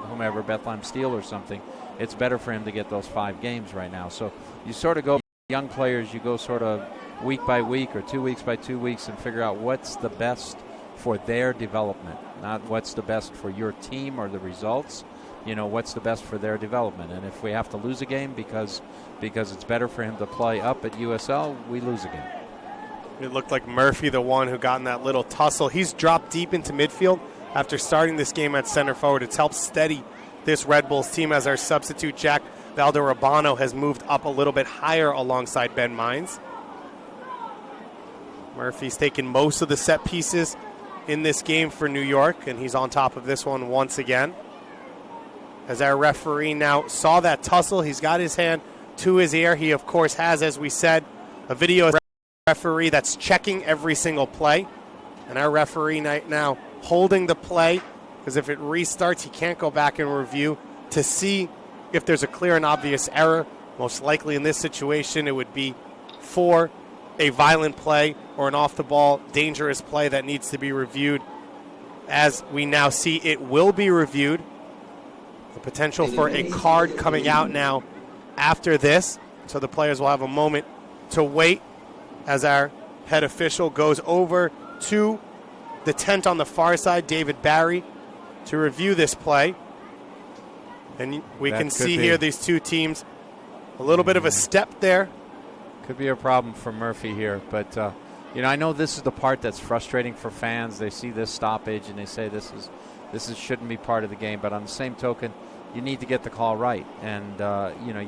whomever, Bethlehem Steel or something? It's better for him to get those 5 games right now. So you sort of go, young players, you go sort of week by week or 2 weeks by 2 weeks and figure out what's the best for their development, not what's the best for your team or the results, what's the best for their development. And if we have to lose a game because it's better for him to play up at USL, we lose a game. It looked like Murphy, the one who got in that little tussle. He's dropped deep into midfield after starting this game at center forward. It's helped steady this Red Bulls team as our substitute Jack Valderrabano has moved up a little bit higher alongside Ben Mines. Murphy's taken most of the set pieces in this game for New York, and he's on top of this one once again. As our referee now saw that tussle, he's got his hand to his ear. He, of course, has, as we said, a video referee that's checking every single play. And our referee now holding the play, because if it restarts, he can't go back and review to see if there's a clear and obvious error. Most likely in this situation, it would be for a violent play or an off-the-ball dangerous play that needs to be reviewed. As we now see, it will be reviewed. The potential for a card coming out now after this, so the players will have a moment to wait as our head official goes over to the tent on the far side, David Barry, to review this play. And we can see here these two teams, a little bit of a step there. Could be a problem for Murphy here, but I know this is the part that's frustrating for fans. They see this stoppage and they say this shouldn't be part of the game. But on the same token, you need to get the call right, and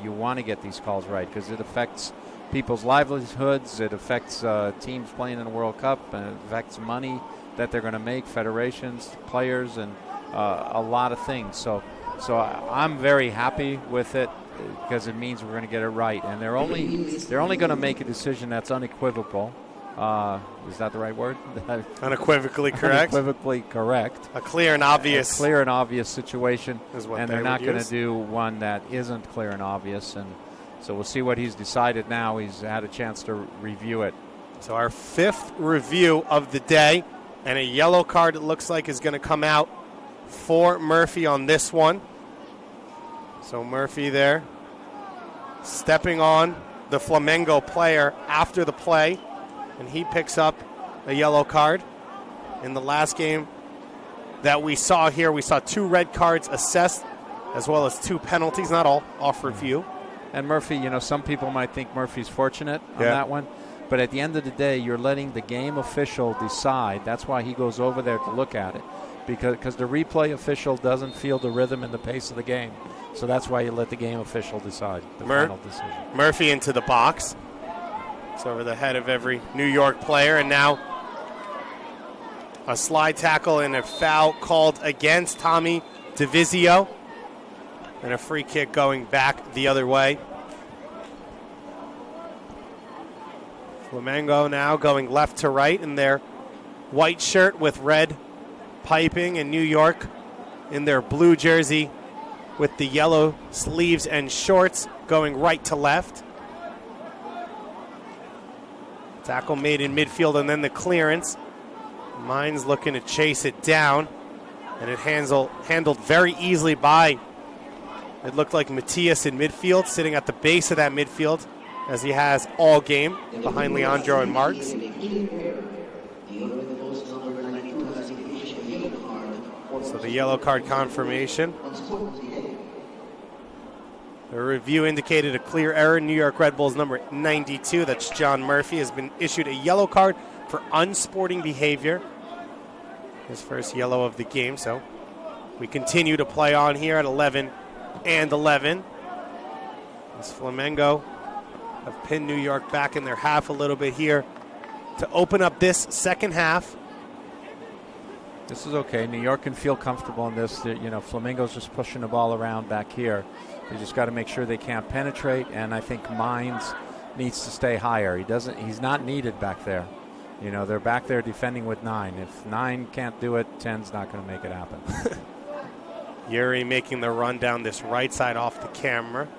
you want to get these calls right because it affects people's livelihoods. It affects teams playing in the World Cup, and it affects money that they're going to make, federations, players, and a lot of things. So I'm very happy with it because it means we're going to get it right, and they're only going to make a decision that's unequivocal. Is that the right word? Unequivocally correct. Unequivocally correct. A clear and obvious. A clear and obvious situation, and they're not going to do one that isn't clear and obvious. And so we'll see what he's decided now. He's had a chance to review it. So our fifth review of the day, and a yellow card it looks like is going to come out for Murphy on this one. So Murphy there stepping on the Flamengo player after the play, and he picks up a yellow card. In the last game that we saw here, we saw 2 red cards assessed as well as 2 penalties, not all off review. And Murphy, some people might think Murphy's fortunate on that one, but at the end of the day, you're letting the game official decide. That's why he goes over there to look at it, because the replay official doesn't feel the rhythm and the pace of the game. So that's why you let the game official decide the final decision. Murphy into the box. It's over the head of every New York player, and now a slide tackle and a foul called against Tommy DeVizio, and a free kick going back the other way. Flamengo now going left to right in their white shirt with red piping, and New York in their blue jersey with the yellow sleeves and shorts going right to left. Tackle made in midfield, and then the clearance. Mines looking to chase it down, and it handled very easily by, it looked like Matias in midfield, sitting at the base of that midfield, as he has all game, behind Leandro and Marks. So the yellow card confirmation. The review indicated a clear error. New York Red Bulls number 92, that's John Murphy, has been issued a yellow card for unsporting behavior. His first yellow of the game, so we continue to play on here at 11 and 11. As Flamengo have pinned New York back in their half a little bit here to open up this second half. This is okay. New York can feel comfortable in this. Flamengo's just pushing the ball around back here. They just got to make sure they can't penetrate, and I think Mines needs to stay higher. He's not needed back there. They're back there defending with 9. If 9 can't do it, 10's not going to make it happen. Yuri making the run down this right side off the camera.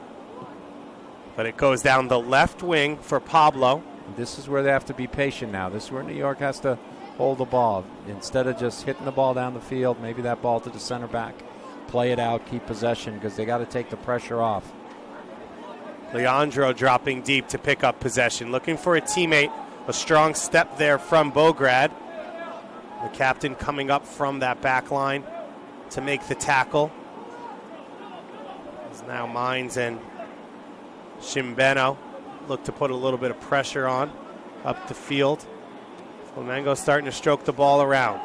But it goes down the left wing for Pablo. This is where they have to be patient now. This is where New York has to hold the ball. Instead of just hitting the ball down the field, maybe that ball to the center back. Play it out, keep possession, because they got to take the pressure off. Leandro dropping deep to pick up possession. Looking for a teammate. A strong step there from Bograd. The captain coming up from that back line to make the tackle. As now Mines and Shimbeno look to put a little bit of pressure on up the field. Flamengo starting to stroke the ball around.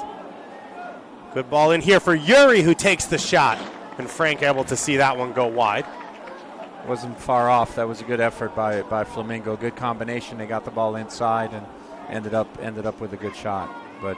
Good ball in here for Yuri, who takes the shot. And Frank able to see that one go wide. Wasn't far off. That was a good effort by Flamengo. Good combination. They got the ball inside and ended up with a good shot. But,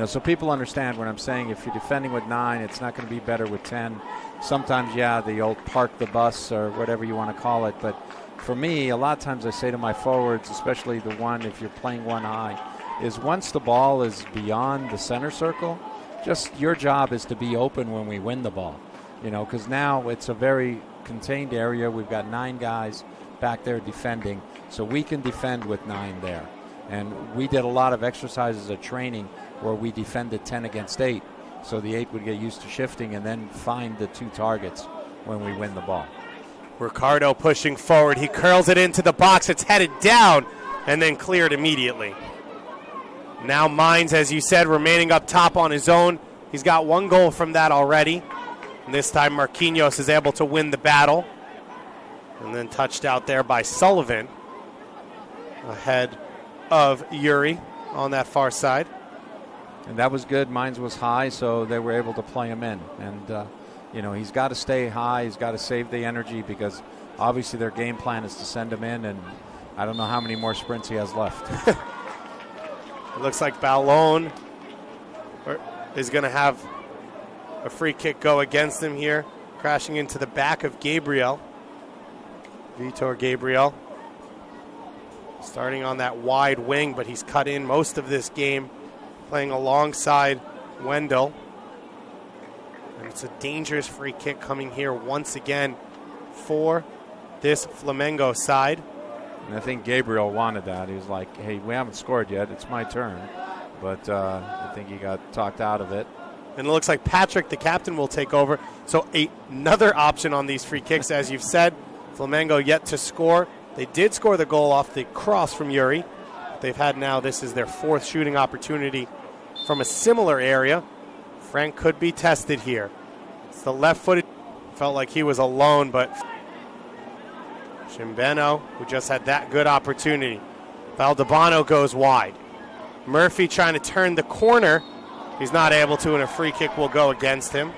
so people understand when I'm saying if you're defending with 9, it's not going to be better with 10. Sometimes, the old park the bus or whatever you want to call it. But for me, a lot of times I say to my forwards, especially the one, if you're playing one high, is once the ball is beyond the center circle, just your job is to be open when we win the ball. Because now it's a very contained area. We've got 9 guys back there defending, so we can defend with 9 there. And we did a lot of exercises of training where we defended 10 against 8, so the 8 would get used to shifting and then find the 2 targets when we win the ball. Ricardo pushing forward. He curls it into the box. It's headed down and then cleared immediately. Now Mines, as you said, remaining up top on his own. He's got 1 goal from that already. And this time Marquinhos is able to win the battle. And then touched out there by Sullivan ahead of Yuri on that far side. And that was good. Mines was high, so they were able to play him in. And, he's got to stay high. He's got to save the energy because obviously their game plan is to send him in. And I don't know how many more sprints he has left. It looks like Ballon is going to have a free kick go against him here, crashing into the back of Gabriel. Vitor Gabriel starting on that wide wing, but he's cut in most of this game, playing alongside Wendell. And it's a dangerous free kick coming here once again for this Flamengo side. And I think Gabriel wanted that. He was like, hey, we haven't scored yet. It's my turn. But I think he got talked out of it. And it looks like Patrick, the captain, will take over. So another option on these free kicks, as you've said. Flamengo yet to score. They did score the goal off the cross from Yuri. They've had now, this is their 4th shooting opportunity from a similar area. Frank could be tested here. It's the left-footed. Felt like he was alone, but Shimbeno, who just had that good opportunity. Valdebano goes wide. Murphy trying to turn the corner. He's not able to, and a free kick will go against him.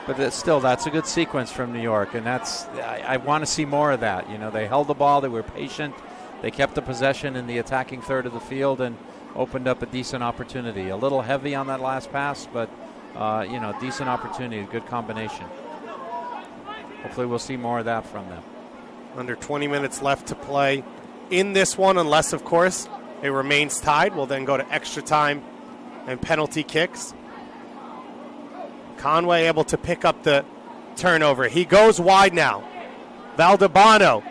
But that's a good sequence from New York, and I want to see more of that. They held the ball, they were patient, they kept the possession in the attacking third of the field and opened up a decent opportunity. A little heavy on that last pass, but decent opportunity, good combination. Hopefully we'll see more of that from them. Under 20 minutes left to play in this one, unless, of course, it remains tied. We'll then go to extra time and penalty kicks. Conway able to pick up the turnover. He goes wide now. Valdebano.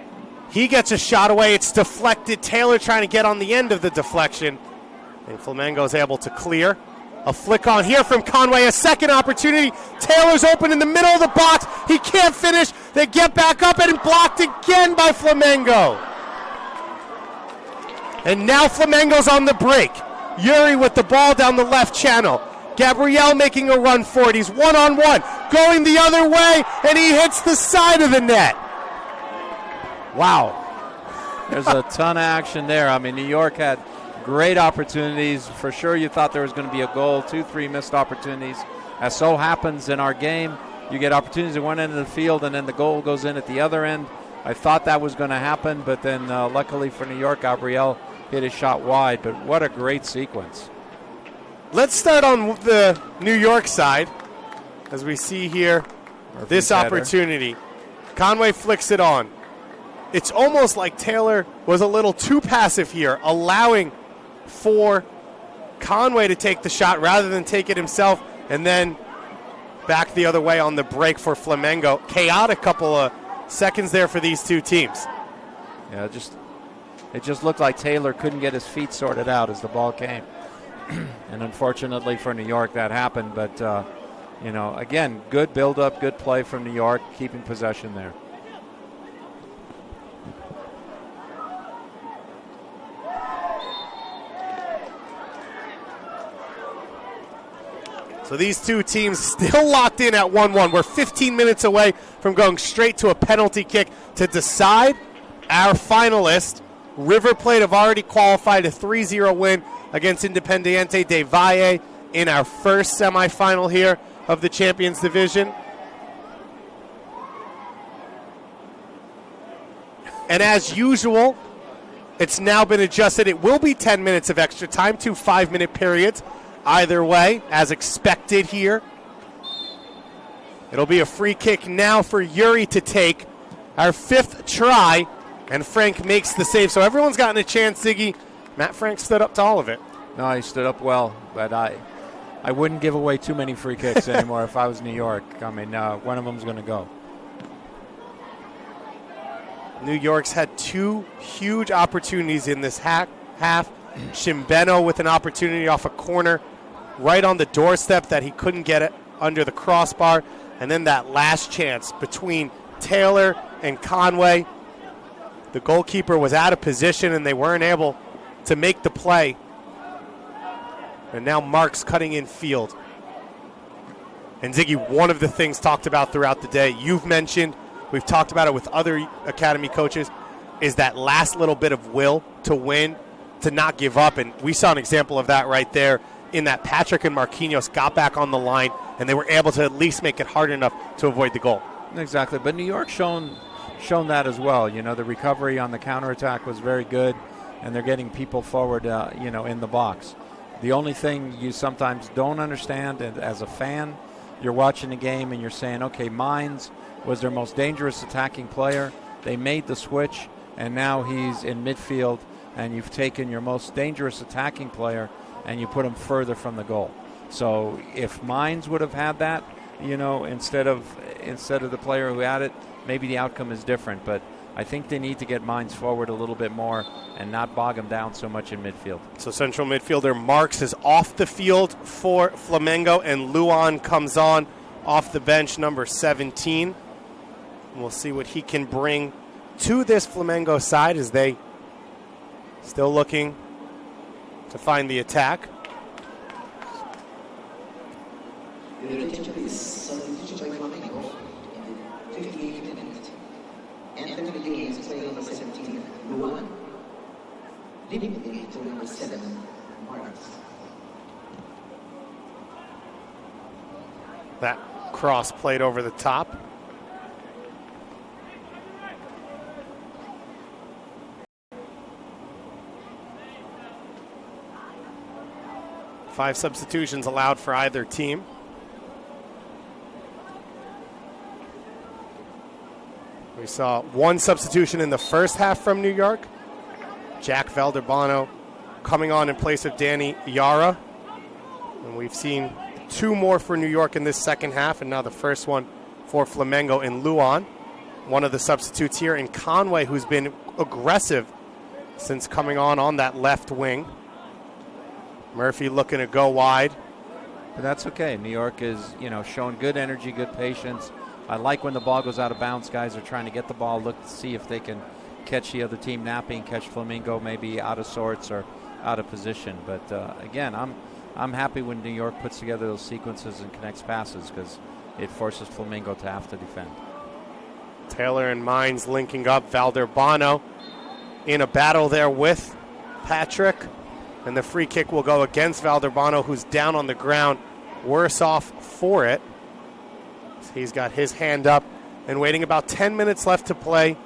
He gets a shot away. It's deflected. Taylor trying to get on the end of the deflection. And Flamengo is able to clear. A flick on here from Conway. A second opportunity. Taylor's open in the middle of the box. He can't finish. They get back up and blocked again by Flamengo. And now Flamengo's on the break. Yuri with the ball down the left channel. Gabriel making a run for it. He's one-on-one, going the other way, and he hits the side of the net. Wow. There's a ton of action there. I mean, New York had great opportunities. For sure you thought there was going to be a goal, 2-3 missed opportunities. As so happens in our game, you get opportunities at one end of the field, and then the goal goes in at the other end. I thought that was going to happen, but then luckily for New York, Gabriel hit his shot wide. But what a great sequence. Let's start on the New York side, as we see here this opportunity. Conway flicks it on. It's almost like Taylor was a little too passive here, allowing for Conway to take the shot rather than take it himself, and then back the other way on the break for Flamengo. Chaotic couple of seconds there for these two teams. Yeah, it just looked like Taylor couldn't get his feet sorted out as the ball came. And unfortunately for New York, that happened. But, again, good build-up, good play from New York, keeping possession there. So these two teams still locked in at 1-1. We're 15 minutes away from going straight to a penalty kick to decide our finalist. River Plate have already qualified a 3-0 win against Independiente del Valle in our first semifinal here of the Champions Division. And as usual, it's now been adjusted. It will be 10 minutes of extra time, 2 5-minute periods. Either way, as expected here. It'll be a free kick now for Yuri to take. Our 5th try, and Frank makes the save. So everyone's gotten a chance, Ziggy. Matt Frank stood up to all of it. No, he stood up well, but I wouldn't give away too many free kicks anymore if I was New York. I mean, one of them's going to go. New York's had 2 huge opportunities in this half. Shimbeno with an opportunity off a corner right on the doorstep that he couldn't get it under the crossbar. And then that last chance between Taylor and Conway. The goalkeeper was out of position and they weren't able to make the play. And now Mark's cutting in field. And Ziggy, one of the things talked about throughout the day, you've mentioned, we've talked about it with other academy coaches, is that last little bit of will to win, to not give up. And we saw an example of that right there in that Patrick and Marquinhos got back on the line and they were able to at least make it hard enough to avoid the goal. Exactly, but New York shown that as well. You know, the recovery on the counterattack was very good, and they're getting people forward, in the box. The only thing you sometimes don't understand, and as a fan, you're watching the game and you're saying, okay, Mines was their most dangerous attacking player. They made the switch, and now he's in midfield, and you've taken your most dangerous attacking player and you put him further from the goal. So if Mines would have had that, instead of the player who had it, maybe the outcome is different. But I think they need to get Mines forward a little bit more and not bog him down so much in midfield. So central midfielder Marks is off the field for Flamengo, and Luan comes on off the bench, number 17. And we'll see what he can bring to this Flamengo side as they still looking to find the attack. That cross played over the top. Five substitutions allowed for either team. We saw one substitution in the first half from New York. Jack Valderbano coming on in place of Danny Yara. And we've seen 2 more for New York in this second half, and now the first one for Flamengo in Luan. One of the substitutes here in Conway, who's been aggressive since coming on that left wing. Murphy looking to go wide. But that's okay. New York is, showing good energy, good patience. I like when the ball goes out of bounds. Guys are trying to get the ball, look to see if they can catch the other team napping, catch Flamengo maybe out of sorts or out of position. But again, I'm happy when New York puts together those sequences and connects passes because it forces Flamengo to have to defend. Taylor and Mines linking up. Valderbano in a battle there with Patrick. And the free kick will go against Valderbano, who's down on the ground, worse off for it. He's got his hand up and waiting. About 10 minutes left to play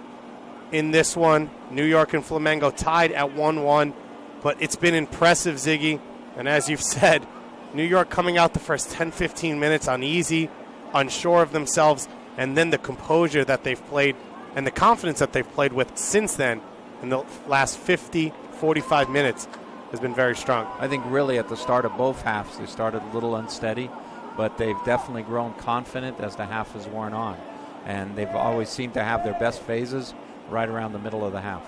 in this one. New York and Flamengo tied at 1-1, but it's been impressive, Ziggy. And as you've said, New York coming out the first 10-15 minutes uneasy, unsure of themselves, and then the composure that they've played and the confidence that they've played with since then in the last 50-45 minutes has been very strong. I think really at the start of both halves, they started a little unsteady, but they've definitely grown confident as the half has worn on. And they've always seemed to have their best phases right around the middle of the half.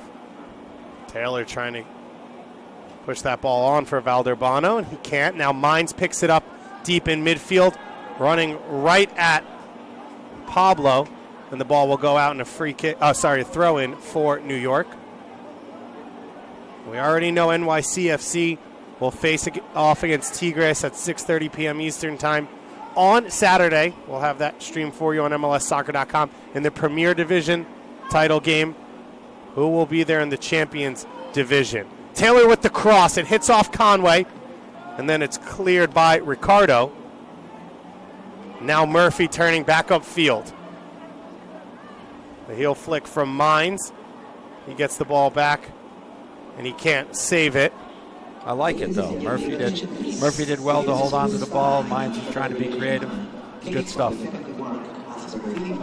Taylor trying to push that ball on for Valderbano, and he can't. Now Mines picks it up deep in midfield, running right at Pablo, and the ball will go out in a throw-in for New York. We already know NYCFC will face off against Tigres at 6:30 p.m. Eastern Time on Saturday. We'll have that streamed for you on MLSsoccer.com in the Premier Division title game. Who will be there in the Champions Division? Taylor with the cross. It hits off Conway, and then it's cleared by Ricardo. Now Murphy turning back upfield. The heel flick from Mines. He gets the ball back, and he can't save it. I like it, though. Murphy did well to hold on to the ball. Mines was trying to be creative. Good stuff.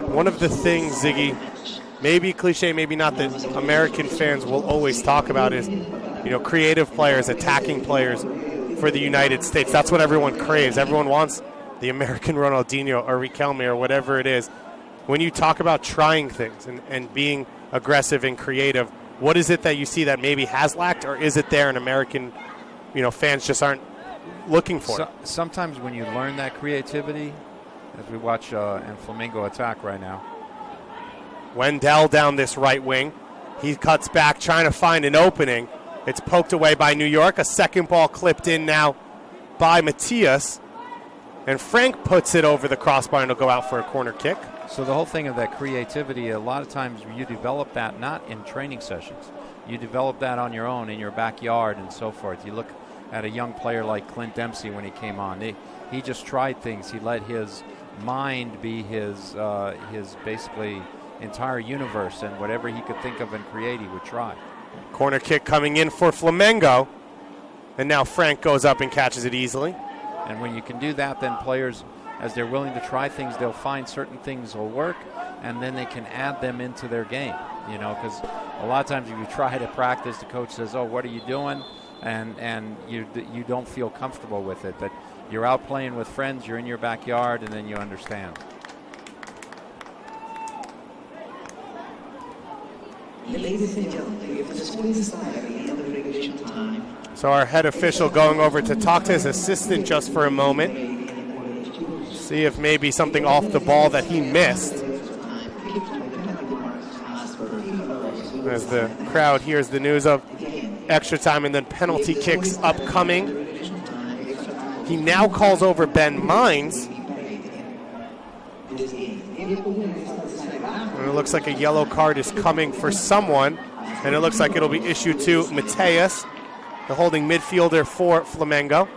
One of the things, Ziggy, maybe cliche, maybe not, that American fans will always talk about is, creative players, attacking players for the United States. That's what everyone craves. Everyone wants the American Ronaldinho or Riquelme or whatever it is. When you talk about trying things and being aggressive and creative, what is it that you see that maybe has lacked, or is it there and American fans just aren't looking for it? Sometimes when you learn that creativity, as we watch and Flamengo attack right now. Wendell down this right wing. He cuts back, trying to find an opening. It's poked away by New York. A second ball clipped in now by Matias. And Frank puts it over the crossbar and will go out for a corner kick. So the whole thing of that creativity, a lot of times you develop that not in training sessions. You develop that on your own in your backyard and so forth. You look at a young player like Clint Dempsey when he came on. He just tried things. He let his mind be his basically entire universe, and whatever he could think of and create, he would try. Corner kick coming in for Flamengo. And now Frank goes up and catches it easily. And when you can do that, then players, as they're willing to try things, they'll find certain things will work, and then they can add them into their game. Because a lot of times if you try to practice, the coach says, "Oh, what are you doing?" and you don't feel comfortable with it. But you're out playing with friends, you're in your backyard, and then you understand. Ladies and gentlemen, if the scoring society of the regulation time. So our head official going over to talk to his assistant just for a moment. See if maybe something off the ball that he missed. As the crowd hears the news of extra time and then penalty kicks upcoming. He now calls over Ben Mines. And it looks like a yellow card is coming for someone. And it looks like it'll be issued to Mateus, the holding midfielder for Flamengo.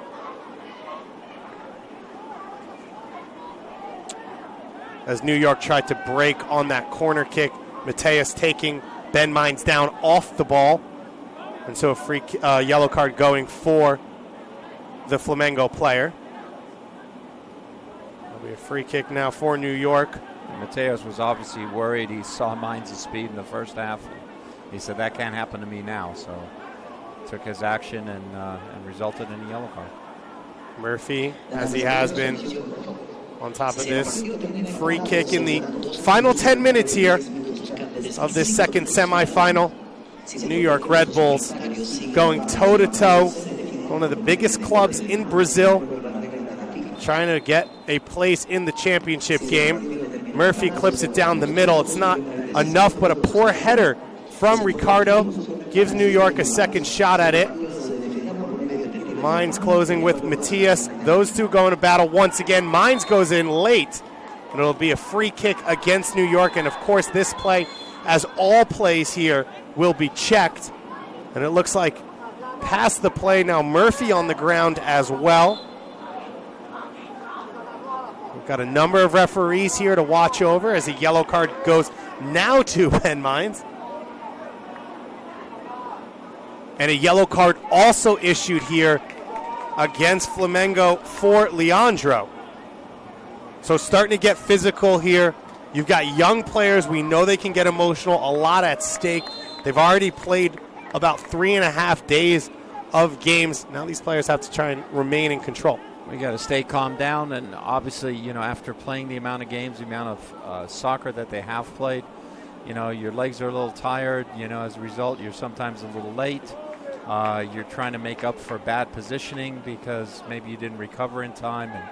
As New York tried to break on that corner kick, Mateus taking Ben Mines down off the ball. And so a free yellow card going for the Flamengo player. There'll be a free kick now for New York. Mateus was obviously worried. He saw Mines' speed in the first half. He said, that can't happen to me now. So took his action and resulted in a yellow card. Murphy, as he has been, on top of this. Free kick in the final 10 minutes here of this second semifinal. New York Red Bulls going toe-to-toe. One of the biggest clubs in Brazil, trying to get a place in the championship game. Murphy clips it down the middle. It's not enough, but a poor header from Ricardo gives New York a second shot at it. Mines closing with Matias. Those two going to battle once again. Mines goes in late, and it'll be a free kick against New York. And, of course, this play, as all plays here, will be checked. And it looks like past the play now, Murphy on the ground as well. We've got a number of referees here to watch over as a yellow card goes now to Ben Mines. And a yellow card also issued here against Flamengo for Leandro. So starting to get physical here. You've got young players. We know they can get emotional. A lot at stake. They've already played about 3.5 days of games. Now these players have to try and remain in control. We got to stay calm down, and obviously, after playing the amount of games, the amount of soccer that they have played, your legs are a little tired. As a result, you're sometimes a little late. You're trying to make up for bad positioning because maybe you didn't recover in time, and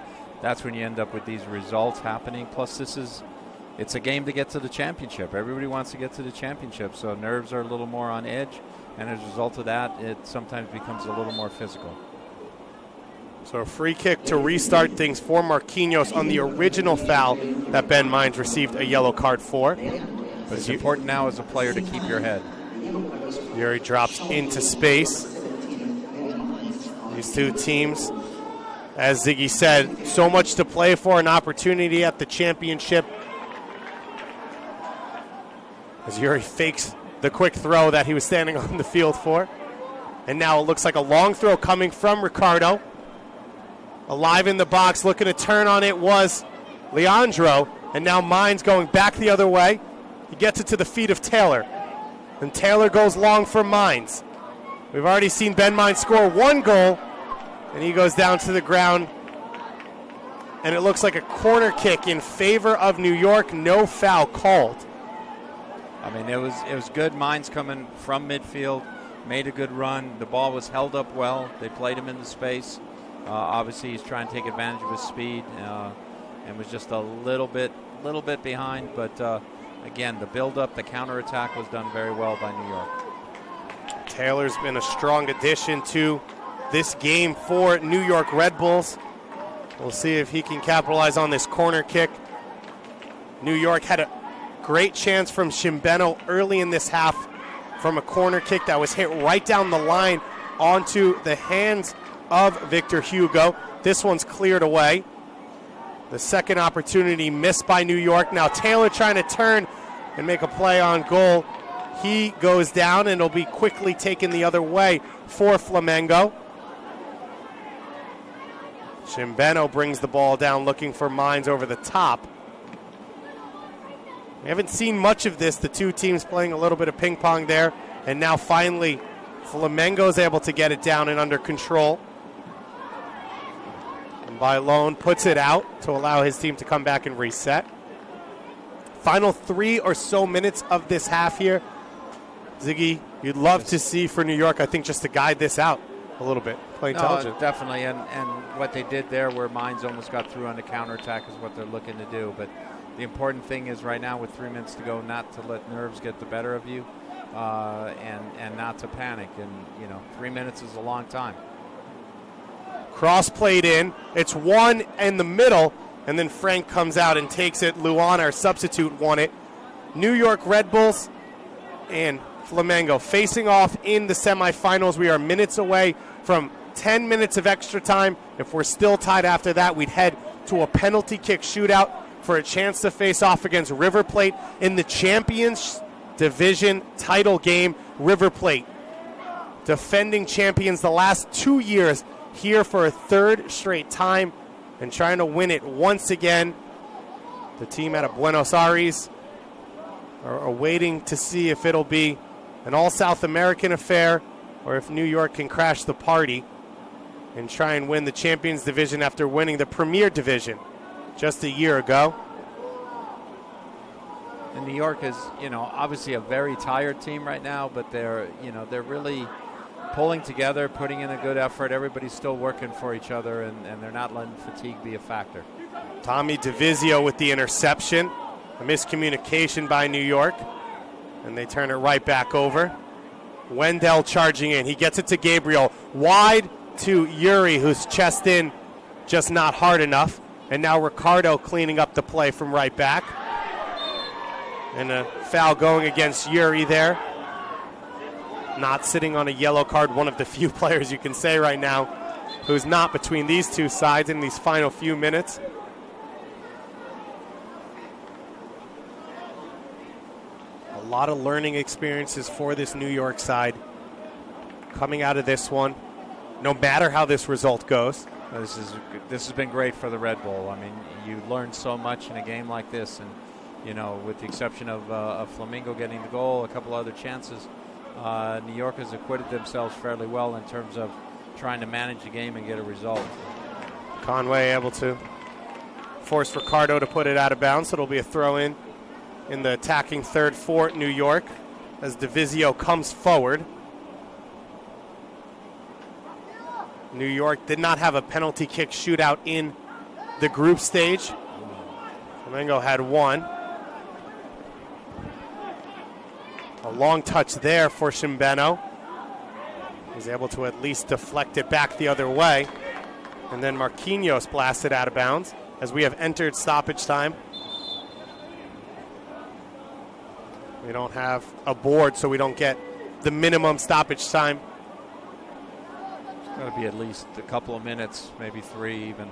that's when you end up with these results happening. Plus, it's a game to get to the championship. Everybody wants to get to the championship, so nerves are a little more on edge, and as a result of that, it sometimes becomes a little more physical. So a free kick to restart things for Marquinhos on the original foul that Ben Mines received a yellow card for. But it's important now as a player to keep your head. Yuri drops into space. These two teams, as Ziggy said, so much to play for, an opportunity at the championship. As Yuri fakes the quick throw that he was standing on the field for. And now it looks like a long throw coming from Ricardo. Alive in the box, looking to turn on it was Leandro. And now Mines going back the other way. He gets it to the feet of Taylor. And Taylor goes long for Mines. We've already seen Ben Mines score one goal. And he goes down to the ground. And it looks like a corner kick in favor of New York. No foul called. I mean, it was good. Mines coming from midfield, made a good run. The ball was held up well. They played him into space. Obviously, he's trying to take advantage of his speed, and was just a little bit behind. But again, the build-up, the counterattack was done very well by New York. Taylor's been a strong addition to this game for New York Red Bulls. We'll see if he can capitalize on this corner kick. New York had a great chance from Shimbeno early in this half from a corner kick that was hit right down the line onto the hands of Victor Hugo. This one's cleared away. The second opportunity missed by New York. Now Taylor trying to turn and make a play on goal. He goes down and it'll be quickly taken the other way for Flamengo. Shimbeno brings the ball down looking for Mines over the top. We haven't seen much of this. The two teams playing a little bit of ping pong there. And now finally, Flamengo's able to get it down and under control. And Bailon puts it out to allow his team to come back and reset. Final 3 or so minutes of this half here. Ziggy, you'd love to see for New York, I think, just to guide this out a little bit. Play intelligent. Definitely. And what they did there where Mines almost got through on the counterattack is what they're looking to do. But the important thing is right now with 3 minutes to go not to let nerves get the better of you and not to panic. And, 3 minutes is a long time. Cross played in. It's one in the middle, and then Frank comes out and takes it. Luan, our substitute, won it. New York Red Bulls and Flamengo facing off in the semifinals. We are minutes away from 10 minutes of extra time. If we're still tied after that, we'd head to a penalty kick shootout for a chance to face off against River Plate in the Champions Division title game. River Plate, defending champions the last 2 years, here for a third straight time and trying to win it once again. The team out of Buenos Aires are waiting to see if it'll be an all-South American affair or if New York can crash the party and try and win the Champions Division after winning the Premier Division just a year ago. And New York is, obviously a very tired team right now, but they're really pulling together, putting in a good effort. Everybody's still working for each other, and they're not letting fatigue be a factor. Tommy DeVizio with the interception. A miscommunication by New York, and they turn it right back over. Wendell charging in. He gets it to Gabriel. Wide to Yuri, who's chest in, just not hard enough. And now Ricardo cleaning up the play from right back. And a foul going against Yuri there. Not sitting on a yellow card, one of the few players you can say right now who's not between these two sides in these final few minutes. A lot of learning experiences for this New York side coming out of this one, no matter how this result goes. This has been great for the Red Bull. I mean, you learn so much in a game like this, and with the exception of Flamengo getting the goal, a couple other chances, New York has acquitted themselves fairly well in terms of trying to manage the game and get a result. Conway able to force Ricardo to put it out of bounds, so it'll be a throw-in the attacking third for New York as DeVizio comes forward. New York did not have a penalty kick shootout in the group stage. Flamengo had one. A long touch there for Shimbeno. He's able to at least deflect it back the other way. And then Marquinhos blasted out of bounds as we have entered stoppage time. We don't have a board, so we don't get the minimum stoppage time. It's got to be at least a couple of minutes, maybe 3 even.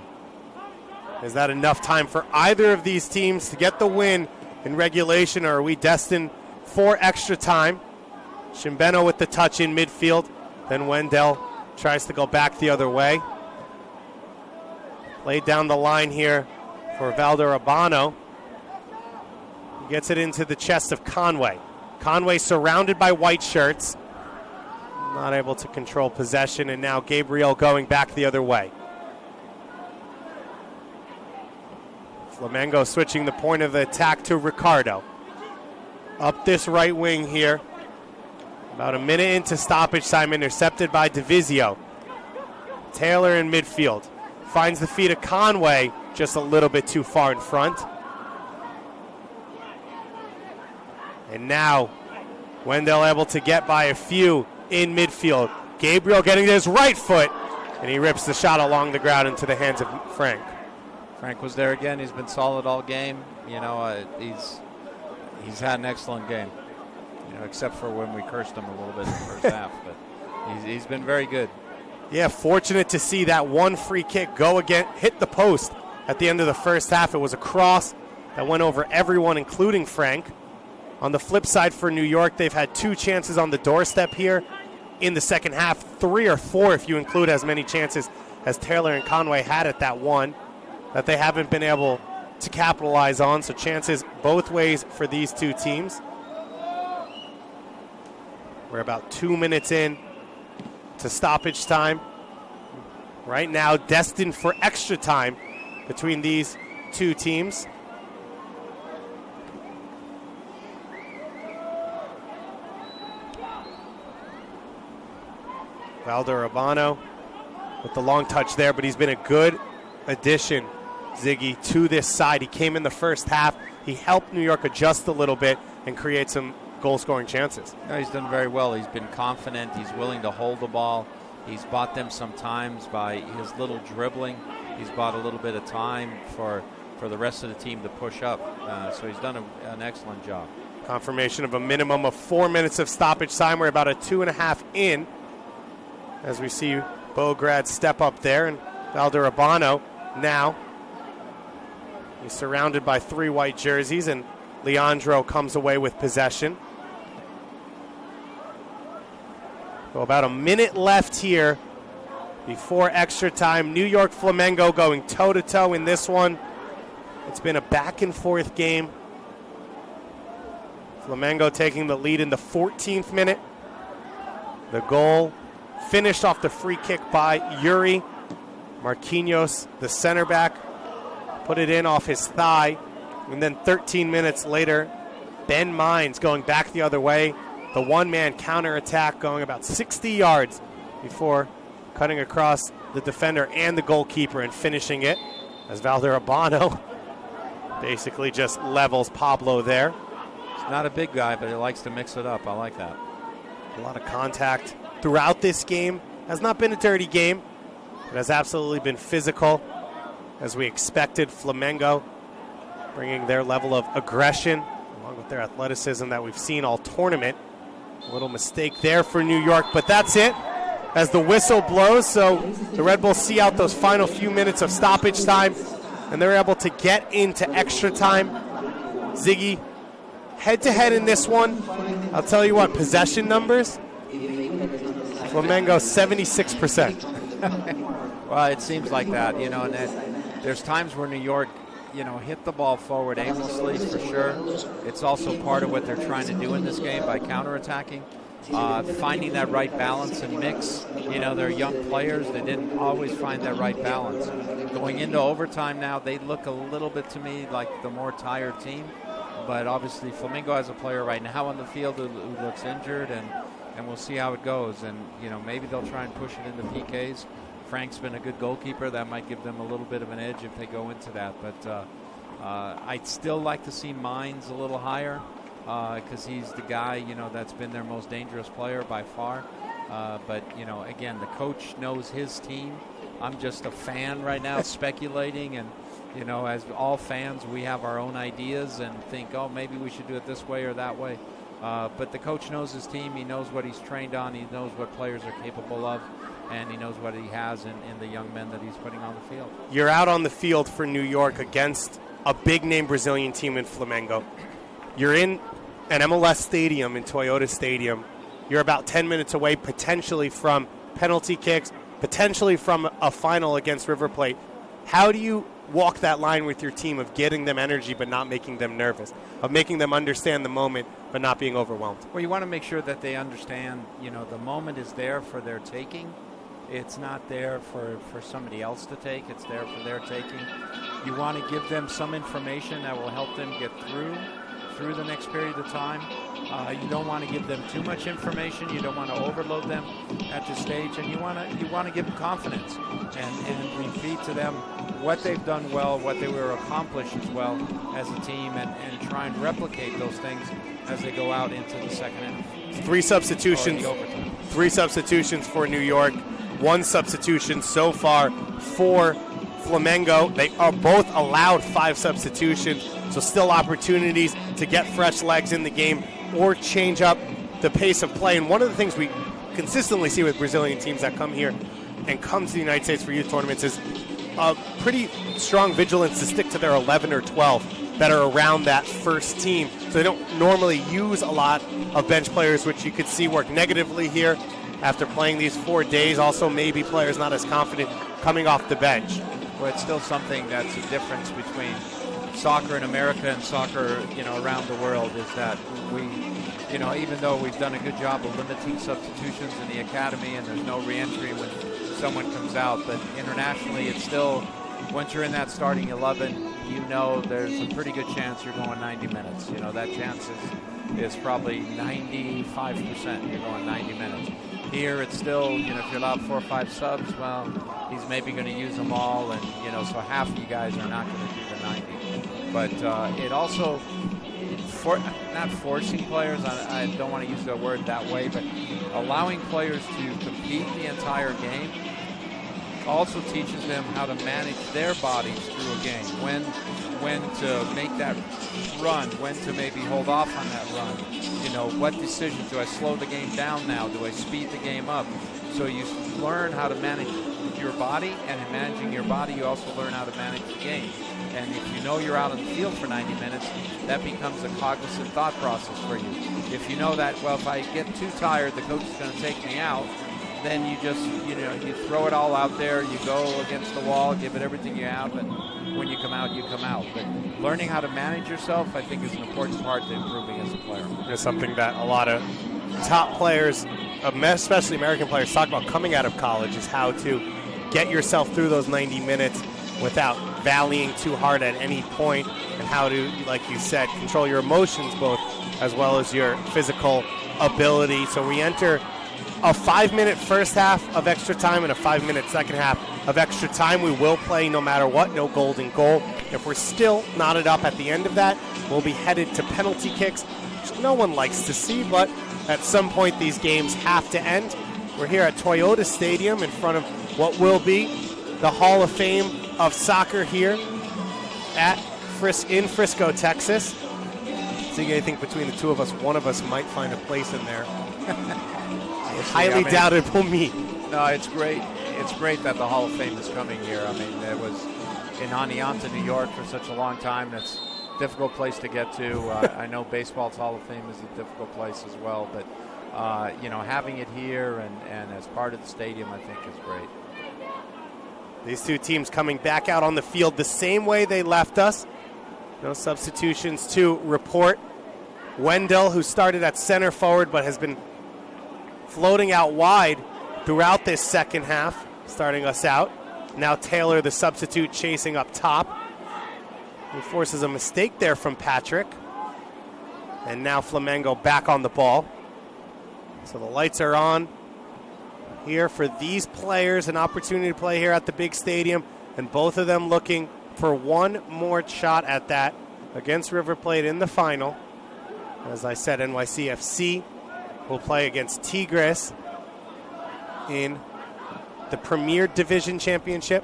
Is that enough time for either of these teams to get the win in regulation, or are we destined for extra time? Shimbeno with the touch in midfield. Then Wendell tries to go back the other way. Laid down the line here for Valderrabano. He gets it into the chest of Conway. Conway surrounded by white shirts. Not able to control possession, and now Gabriel going back the other way. Flamengo switching the point of the attack to Ricardo. Up this right wing here. About a minute into stoppage time, intercepted by Divisio. Taylor in midfield. Finds the feet of Conway, just a little bit too far in front. And now, Wendell able to get by a few in midfield. Gabriel getting to his right foot, and he rips the shot along the ground into the hands of Frank. Frank was there again. He's been solid all game. You know, he's had an excellent game. You know, except for when we cursed him a little bit in the first half, but he's been very good. Yeah, fortunate to see that one free kick go again, hit the post at the end of the first half. It was a cross that went over everyone, including Frank. On the flip side for New York, they've had 2 chances on the doorstep here in the second half, 3 or 4 if you include as many chances as Taylor and Conway had at that one, that they haven't been able to capitalize on. So chances both ways for these two teams. We're about 2 minutes in to stoppage time. Right now, destined for extra time between these two teams. Valderrabano with the long touch there, but he's been a good addition, Ziggy, to this side. He came in the first half. He helped New York adjust a little bit and create some goal-scoring chances. Yeah, he's done very well. He's been confident. He's willing to hold the ball. He's bought them sometimes by his little dribbling. He's bought a little bit of time for the rest of the team to push up. So he's done an excellent job. Confirmation of a minimum of 4 minutes of stoppage time. We're about a 2.5 in as we see Bograd step up there, and Valderrabano now. He's surrounded by 3 white jerseys, and Leandro comes away with possession. So about a minute left here before extra time. New York Flamengo going toe-to-toe in this one. It's been a back-and-forth game. Flamengo taking the lead in the 14th minute. The goal finished off the free kick by Yuri. Marquinhos, the center back, put it in off his thigh. And then 13 minutes later, Ben Mines going back the other way. The one-man counterattack going about 60 yards before cutting across the defender and the goalkeeper and finishing it as Valderrabano basically just levels Pablo there. He's not a big guy, but he likes to mix it up. I like that. A lot of contact throughout this game. Has not been a dirty game. It has absolutely been physical, as we expected. Flamengo bringing their level of aggression along with their athleticism that we've seen all tournament. A little mistake there for New York, but that's it as the whistle blows. So the Red Bulls see out those final few minutes of stoppage time, and they're able to get into extra time. Ziggy, head-to-head in this one, I'll tell you what, possession numbers, Flamengo 76%. Well, it seems like that, you know, and there's times where New York, you know, hit the ball forward aimlessly for sure. It's also part of what they're trying to do in this game by counterattacking. Finding that right balance and mix. You know, they're young players. They didn't always find that right balance. Going into overtime now, they look a little bit to me like the more tired team. But obviously Flamengo has a player right now on the field who looks injured, and we'll see how it goes. And, you know, maybe they'll try and push it into PKs. Frank's been a good goalkeeper. That might give them a little bit of an edge if they go into that. But I'd still like to see Mines a little higher because he's the guy, you know, that's been their most dangerous player by far. But, you know, again, the coach knows his team. I'm just a fan right now speculating, and as all fans, we have our own ideas and think, oh, maybe we should do it this way or that way. But the coach knows his team. He knows what he's trained on. He knows what players are capable of, and he knows what he has in the young men that he's putting on the field. You're out on the field for New York against a big-name Brazilian team in Flamengo. You're in an MLS stadium, in Toyota Stadium. You're about 10 minutes away, potentially from penalty kicks, potentially from a final against River Plate. How do you walk that line with your team of getting them energy but not making them nervous, of making them understand the moment but not being overwhelmed? Well, you want to make sure that they understand, the moment is there for their taking. It's not there for somebody else to take. It's there for their taking. You want to give them some information that will help them get through the next period of time. You don't want to give them too much information. You don't want to overload them at this stage, and you want to give them confidence and repeat to them what they've done well, what they were accomplished as well as a team, and try and replicate those things as they go out into the second half. Three substitutions for New York. One substitution so far for Flamengo. They are both allowed 5 substitutions, so still opportunities to get fresh legs in the game or change up the pace of play. And one of the things we consistently see with Brazilian teams that come here and come to the United States for youth tournaments is a pretty strong vigilance to stick to their 11 or 12 that are around that first team. So they don't normally use a lot of bench players, which you could see work negatively here after playing these 4 days. Also, maybe players not as confident coming off the bench. Well, it's still something that's a difference between soccer in America and soccer, around the world, is that we, even though we've done a good job of limiting substitutions in the academy and there's no re-entry when someone comes out, but internationally it's still, once you're in that starting 11, there's a pretty good chance you're going 90 minutes. That chance is probably 95%. You're going 90 minutes. Here it's still, if you're allowed 4 or 5 subs, well, he's maybe going to use them all, and so half of you guys are not going to do the 90. But it also, not forcing players, I don't want to use the word that way, but allowing players to compete the entire game also teaches them how to manage their bodies through a game, when to make that run, when to maybe hold off on that run. What decisions, do I slow the game down now? Do I speed the game up? So you learn how to manage your body, and in managing your body, you also learn how to manage the game. And if you're out on the field for 90 minutes, that becomes a cognizant thought process for you. If you know that, well, if I get too tired, the coach is going to take me out, then you just, you throw it all out there, you go against the wall, give it everything you have, and when you come out, you come out. But learning how to manage yourself, I think, is an important part to improving as a player. It's something that a lot of top players, especially American players, talk about coming out of college, is how to get yourself through those 90 minutes without valleying too hard at any point, and how to, like you said, control your emotions both as well as your physical ability. So we enter a 5-minute first half of extra time and a 5-minute second half of extra time. We will play no matter what, no golden goal. If we're still knotted up at the end of that, we'll be headed to penalty kicks, which no one likes to see, but at some point these games have to end. We're here at Toyota Stadium in front of what will be the Hall of Fame of soccer here in Frisco, Texas. Seeing anything between the two of us, one of us might find a place in there. Highly doubtable me. No, it's great. It's great that the Hall of Fame is coming here. I mean, it was in Oneonta, New York for such a long time. It's a difficult place to get to. I know baseball's Hall of Fame is a difficult place as well, but having it here and as part of the stadium, I think is great. These two teams coming back out on the field the same way they left us. No substitutions to report. Wendell, who started at center forward but has been floating out wide throughout this second half, starting us out. Now Taylor, the substitute, chasing up top. He forces a mistake there from Patrick. And now Flamengo back on the ball. So the lights are on here for these players, an opportunity to play here at the big stadium, and both of them looking for one more shot at that against River Plate in the final. As I said, NYCFC will play against Tigres in the Premier Division Championship.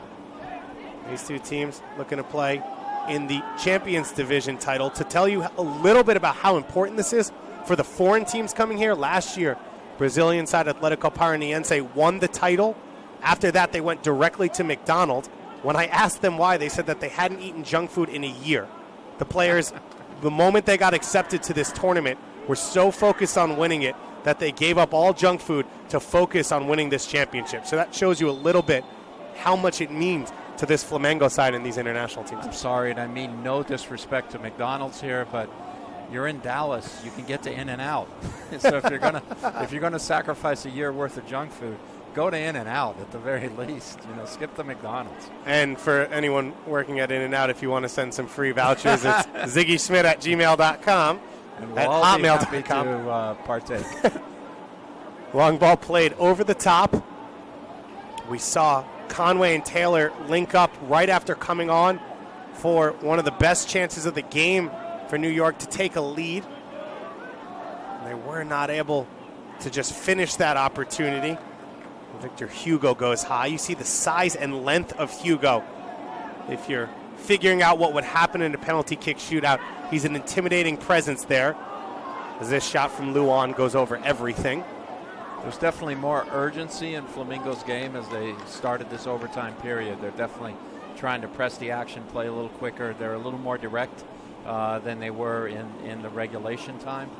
These two teams looking to play in the Champions Division title. To tell you a little bit about how important this is for the foreign teams coming here, last year, Brazilian side Atlético Paranaense won the title. After that, they went directly to McDonald's. When I asked them why, they said that they hadn't eaten junk food in a year. The players, the moment they got accepted to this tournament, were so focused on winning it that they gave up all junk food to focus on winning this championship. So that shows you a little bit how much it means to this Flamengo side and these international teams. I'm sorry, and I mean no disrespect to McDonald's here, but you're in Dallas. You can get to In-N-Out. So if you're gonna sacrifice a year worth of junk food, go to In-N-Out at the very least. Skip the McDonald's. And for anyone working at In-N-Out, if you want to send some free vouchers, it's ziggyschmidt@gmail.com. And we'll all be happy to partake. Long ball played over the top. We saw Conway and Taylor link up right after coming on for one of the best chances of the game for New York to take a lead. And they were not able to just finish that opportunity. Victor Hugo goes high. You see the size and length of Hugo. If you're figuring out what would happen in a penalty kick shootout, he's an intimidating presence there. As this shot from Luan goes over everything. There's definitely more urgency in Flamengo's game as they started this overtime period. They're definitely trying to press the action, play a little quicker. They're a little more direct than they were in the regulation time.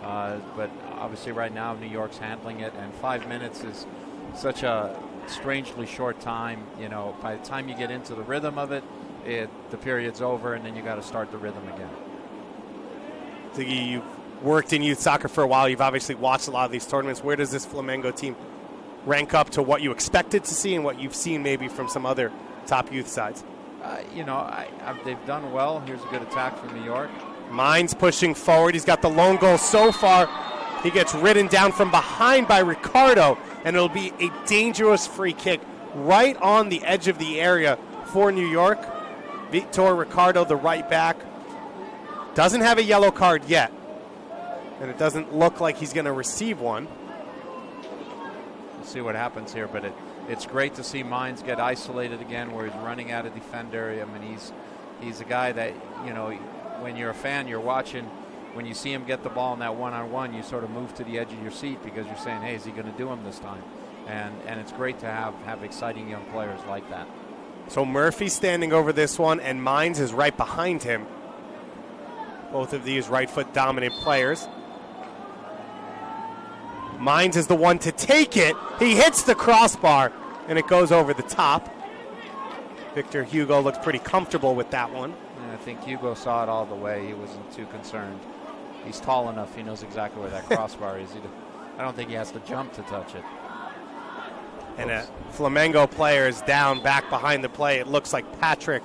But obviously right now New York's handling it, and 5 minutes is such a strangely short time. By the time you get into the rhythm of it, the period's over, and then you got to start the rhythm again. Ziggy, you've worked in youth soccer for a while. You've obviously watched a lot of these tournaments. Where does this Flamengo team rank up to what you expected to see and what you've seen maybe from some other top youth sides? They've done well. Here's a good attack from New York. Mines pushing forward. He's got the lone goal so far. He gets ridden down from behind by Ricardo, and it'll be a dangerous free kick right on the edge of the area for New York. Vitor Ricardo, the right back, doesn't have a yellow card yet, and it doesn't look like he's going to receive one. We'll see what happens here, but it's great to see Mines get isolated again where he's running at a defender. I mean, he's a guy that, when you're a fan, you're watching. When you see him get the ball in that one-on-one, you sort of move to the edge of your seat because you're saying, hey, is he going to do him this time? And it's great to have exciting young players like that. So Murphy's standing over this one, and Mines is right behind him. Both of these right-foot dominant players. Mines is the one to take it. He hits the crossbar, and it goes over the top. Victor Hugo looks pretty comfortable with that one. And I think Hugo saw it all the way. He wasn't too concerned. He's tall enough. He knows exactly where that crossbar is. I don't think he has to jump to touch it. And a Flamengo player is down back behind the play. It looks like Patrick,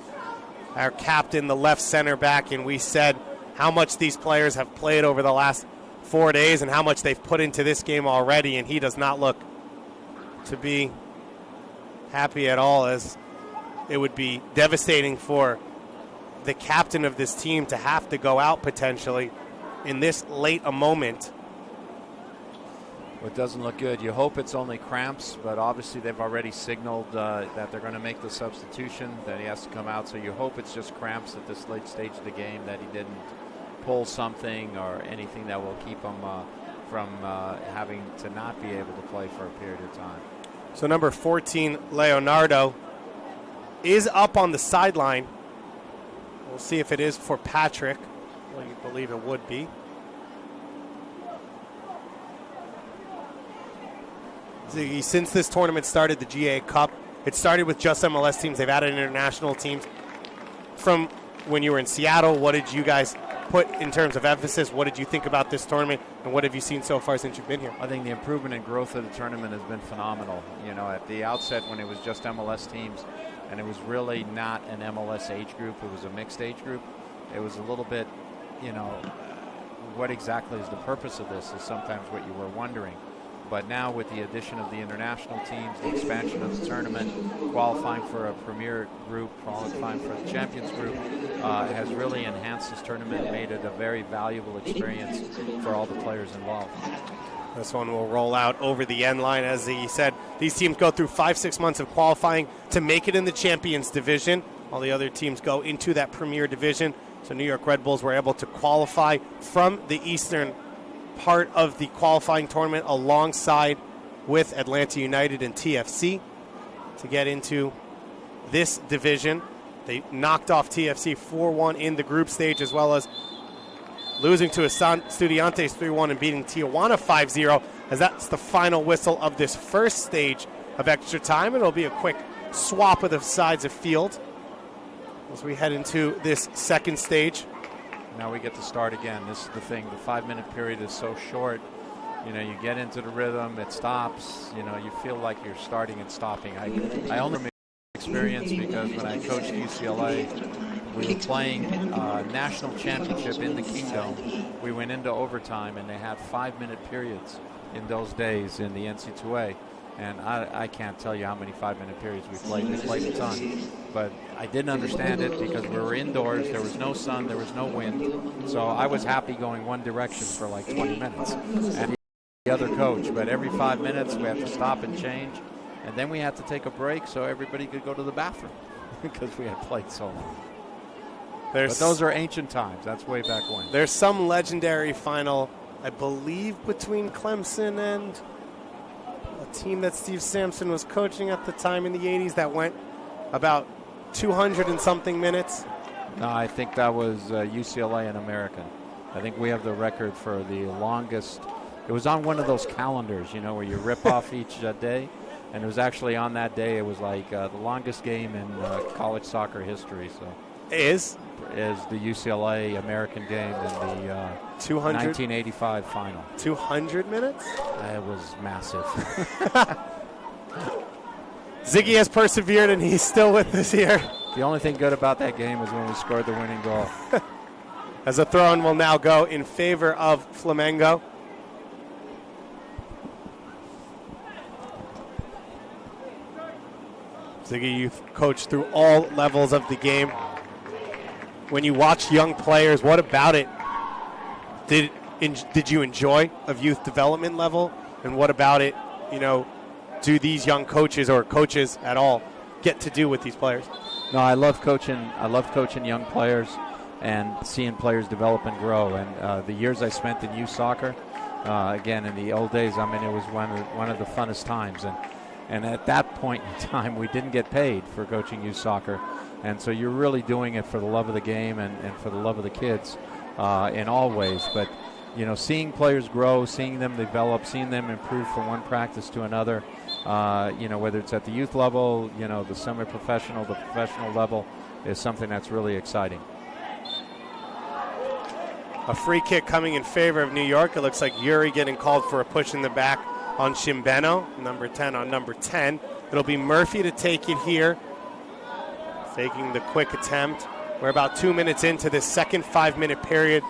our captain, the left center back, and we said how much these players have played over the last 4 days and how much they've put into this game already, and he does not look to be happy at all, as it would be devastating for the captain of this team to have to go out potentially in this late a moment. Well, it doesn't look good. You hope it's only cramps, but obviously they've already signaled that they're going to make the substitution, that he has to come out. So you hope it's just cramps at this late stage of the game, that he didn't pull something or anything that will keep him from having to not be able to play for a period of time. So number 14, Leonardo, is up on the sideline. We'll see if it is for Patrick. Well, you believe it would be. Since this tournament started, the GA Cup, it started with just MLS teams. They've added international teams. From when you were in Seattle, what did you guys put in terms of emphasis? What did you think about this tournament, and what have you seen so far since you've been here? I think the improvement and growth of the tournament has been phenomenal. At the outset when it was just MLS teams, and it was really not an MLS age group, it was a mixed age group. It was a little bit, what exactly is the purpose of this is sometimes what you were wondering. But now with the addition of the international teams, the expansion of the tournament, qualifying for a premier group, qualifying for the champions group, has really enhanced this tournament and made it a very valuable experience for all the players involved. This one will roll out over the end line. As he said, these teams go through 5-6 months of qualifying to make it in the Champions Division. All the other teams go into that Premier Division. So New York Red Bulls were able to qualify from the eastern part of the qualifying tournament alongside with Atlanta United and TFC to get into this division. They knocked off TFC 4-1 in the group stage, as well as losing to Estudiantes 3-1 and beating Tijuana 5-0, as that's the final whistle of this first stage of extra time. It'll be a quick swap of the sides of field as we head into this second stage. Now we get to start again. This is the thing. The 5-minute period is so short. You know, you get into the rhythm, it stops. You know, you feel like you're starting and stopping. I only remember experience because when I coached UCLA, we were playing national championship in the Kingdom. We went into overtime, and they had 5-minute periods in those days in the NC2A. And I can't tell you how many 5-minute periods we played. We played a ton. But I didn't understand it because we were indoors. There was no sun. There was no wind. So I was happy going one direction for like 20 minutes. And the other coach. But every 5 minutes, we had to stop and change. And then we had to take a break so everybody could go to the bathroom because we had played so long. But those are ancient times. That's way back when. There's some legendary final, I believe, between Clemson and a team that Steve Sampson was coaching at the time in the 80s that went about 200 and something minutes. No, I think that was UCLA and American. I think we have the record for the longest. It was on one of those calendars, you know, where you rip off each day. And it was actually on that day. It was like the longest game in college soccer history. So is the UCLA American game in the 1985 final. 200 minutes? It was massive. Ziggy has persevered, and he's still with us here. The only thing good about that game was when we scored the winning goal. As a throw-in will now go in favor of Flamengo. Ziggy, you've coached through all levels of the game. When you watch young players, what about it did you enjoy of youth development level? And what about it, you know, do these young coaches or coaches at all get to do with these players? No, I love coaching. I love coaching young players and seeing players develop and grow. And the years I spent in youth soccer, again, in the old days, I mean, it was one of the funnest times. And at that point in time, we didn't get paid for coaching youth soccer. And so you're really doing it for the love of the game and for the love of the kids in all ways. But, you know, seeing players grow, seeing them develop, seeing them improve from one practice to another, you know, whether it's at the youth level, you know, the semi-professional, the professional level, is something that's really exciting. A free kick coming in favor of New York. It looks like Yuri getting called for a push in the back on Shimbeno, number 10 on number 10. It'll be Murphy to take it here, faking the quick attempt. We're about 2 minutes into this second 5-minute period.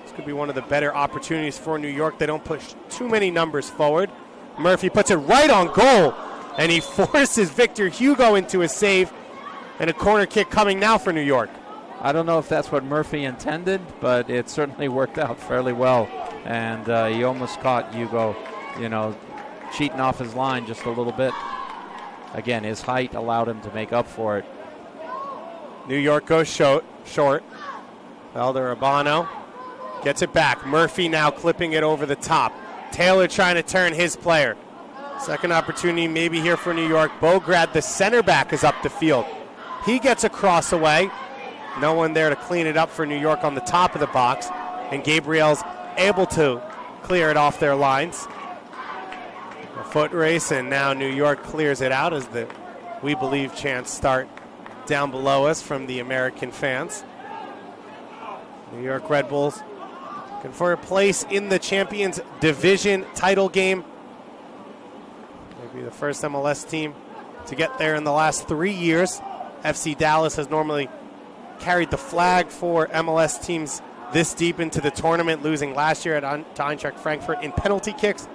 This could be one of the better opportunities for New York. They don't push too many numbers forward. Murphy puts it right on goal, and he forces Victor Hugo into a save, and a corner kick coming now for New York. I don't know if that's what Murphy intended, but it certainly worked out fairly well, and he almost caught Hugo, you know, cheating off his line just a little bit. Again, his height allowed him to make up for it. New York goes short. Elder Abano gets it back. Murphy now clipping it over the top. Taylor trying to turn his player. Second opportunity maybe here for New York. Bograd, the center back, is up the field. He gets a cross away. No one there to clean it up for New York on the top of the box. And Gabriel's able to clear it off their lines. A foot race, and now New York clears it out as the "We Believe" chants start down below us from the American fans. New York Red Bulls looking for a place in the Champions Division title game. Maybe the first MLS team to get there in the last 3 years. FC Dallas has normally carried the flag for MLS teams this deep into the tournament, losing last year to Eintracht Frankfurt in penalty kicks.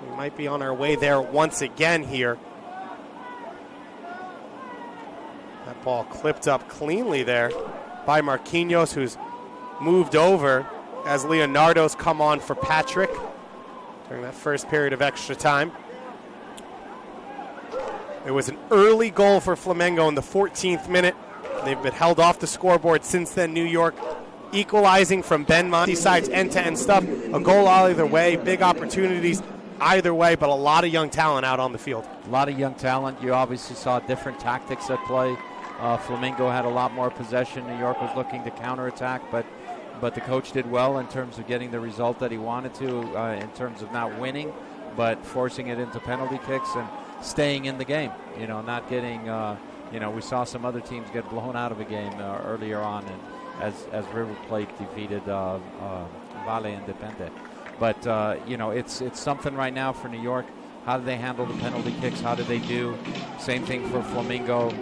We might be on our way there once again here. That ball clipped up cleanly there by Marquinhos, who's moved over as Leonardo's come on for Patrick. during that first period of extra time. It was an early goal for Flamengo in the 14th minute. They've been held off the scoreboard since then. New York equalizing from Ben Monty's side's end-to-end stuff. A goal either way, big opportunities either way, but a lot of young talent out on the field. A lot of young talent. You obviously saw different tactics at play. Flamengo had a lot more possession. New York was looking to counterattack, but the coach did well in terms of getting the result that he wanted to, in terms of not winning, but forcing it into penalty kicks and staying in the game. Not getting. We saw some other teams get blown out of a game earlier on, and as River Plate defeated Vale Independente. But it's something right now for New York. How do they handle the penalty kicks? How do they do? Same thing for Flamengo.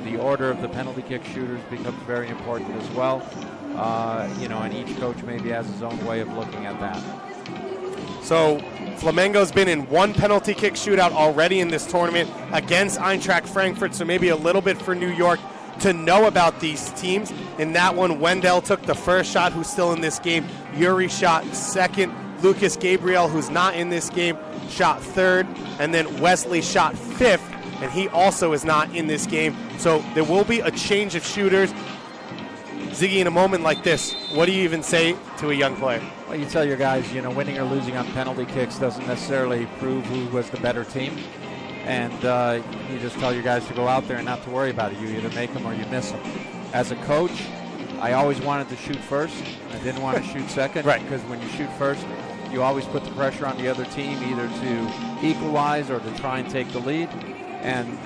The order of the penalty kick shooters becomes very important as well. And each coach maybe has his own way of looking at that. So Flamengo's been in one penalty kick shootout already in this tournament against Eintracht Frankfurt, so maybe a little bit for New York to know about these teams. In that one, Wendell took the first shot, who's still in this game. Yuri shot second. Lucas Gabriel, who's not in this game, shot third. And then Wesley shot fifth, and he also is not in this game. So there will be a change of shooters. Ziggy, in a moment like this, what do you even say to a young player? Well, you tell your guys, winning or losing on penalty kicks doesn't necessarily prove who was the better team. And you just tell your guys to go out there and not to worry about it. You either make them or you miss them. As a coach, I always wanted to shoot first. I didn't want to shoot second. Right. Because when you shoot first, you always put the pressure on the other team either to equalize or to try and take the lead. And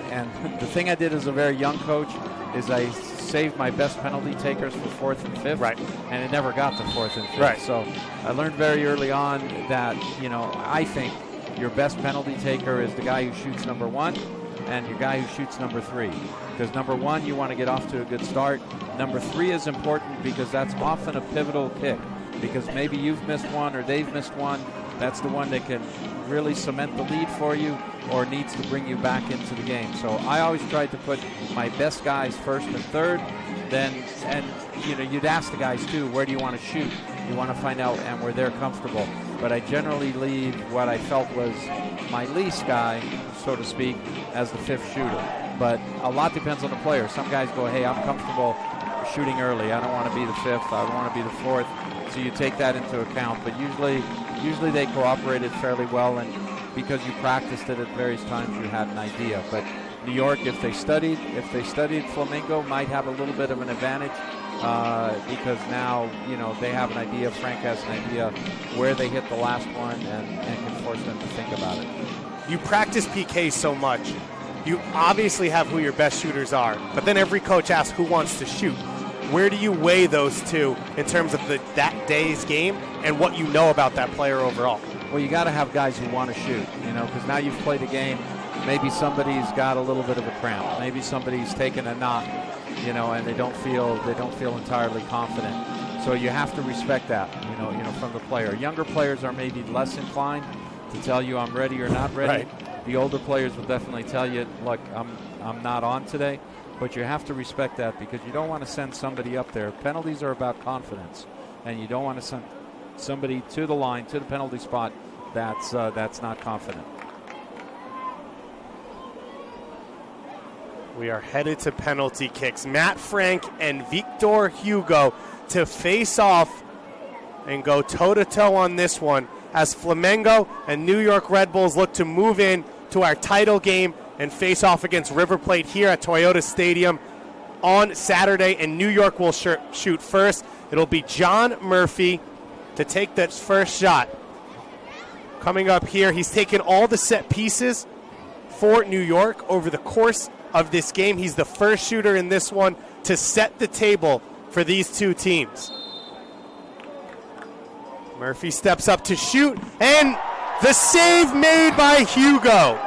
the thing I did as a very young coach is I saved my best penalty takers for fourth and fifth, right, and it never got to fourth and fifth. Right. So I learned very early on that, I think your best penalty taker is the guy who shoots number one and your guy who shoots number three. Because number one, you want to get off to a good start. Number three is important because that's often a pivotal kick. Because maybe you've missed one or they've missed one. That's the one that can really cement the lead for you or needs to bring you back into the game. So I always tried to put my best guys first and third. You'd ask the guys too, where do you want to shoot? You want to find out and where they're comfortable. But I generally leave what I felt was my least guy, so to speak, as the fifth shooter. But a lot depends on the player. Some guys go, hey, I'm comfortable shooting early. I don't want to be the fifth. I don't want to be the fourth. So you take that into account. But usually they cooperated fairly well, and because you practiced it at various times, you had an idea. But New York, if they studied Flamengo, might have a little bit of an advantage because now they have an idea. Frank has an idea where they hit the last one and can force them to think about it. You practice PK so much. You obviously have who your best shooters are, but then every coach asks who wants to shoot. Where do you weigh those two in terms of that day's game and what you know about that player overall? Well, you got to have guys who want to shoot, because now you've played a game. Maybe somebody's got a little bit of a cramp. Maybe somebody's taken a knock, and they don't feel entirely confident. So you have to respect that, from the player. Younger players are maybe less inclined to tell you I'm ready or not ready. Right. The older players will definitely tell you, look, I'm not on today. But you have to respect that because you don't want to send somebody up there. Penalties are about confidence, and you don't want to send somebody to the line, to the penalty spot that's not confident. We are headed to penalty kicks. Matt Frank and Victor Hugo to face off and go toe-to-toe on this one as Flamengo and New York Red Bulls look to move in to our title game and face off against River Plate here at Toyota Stadium on Saturday, and New York will shoot first. It'll be John Murphy to take that first shot. Coming up here, he's taken all the set pieces for New York over the course of this game. He's the first shooter in this one to set the table for these two teams. Murphy steps up to shoot, and the save made by Hugo.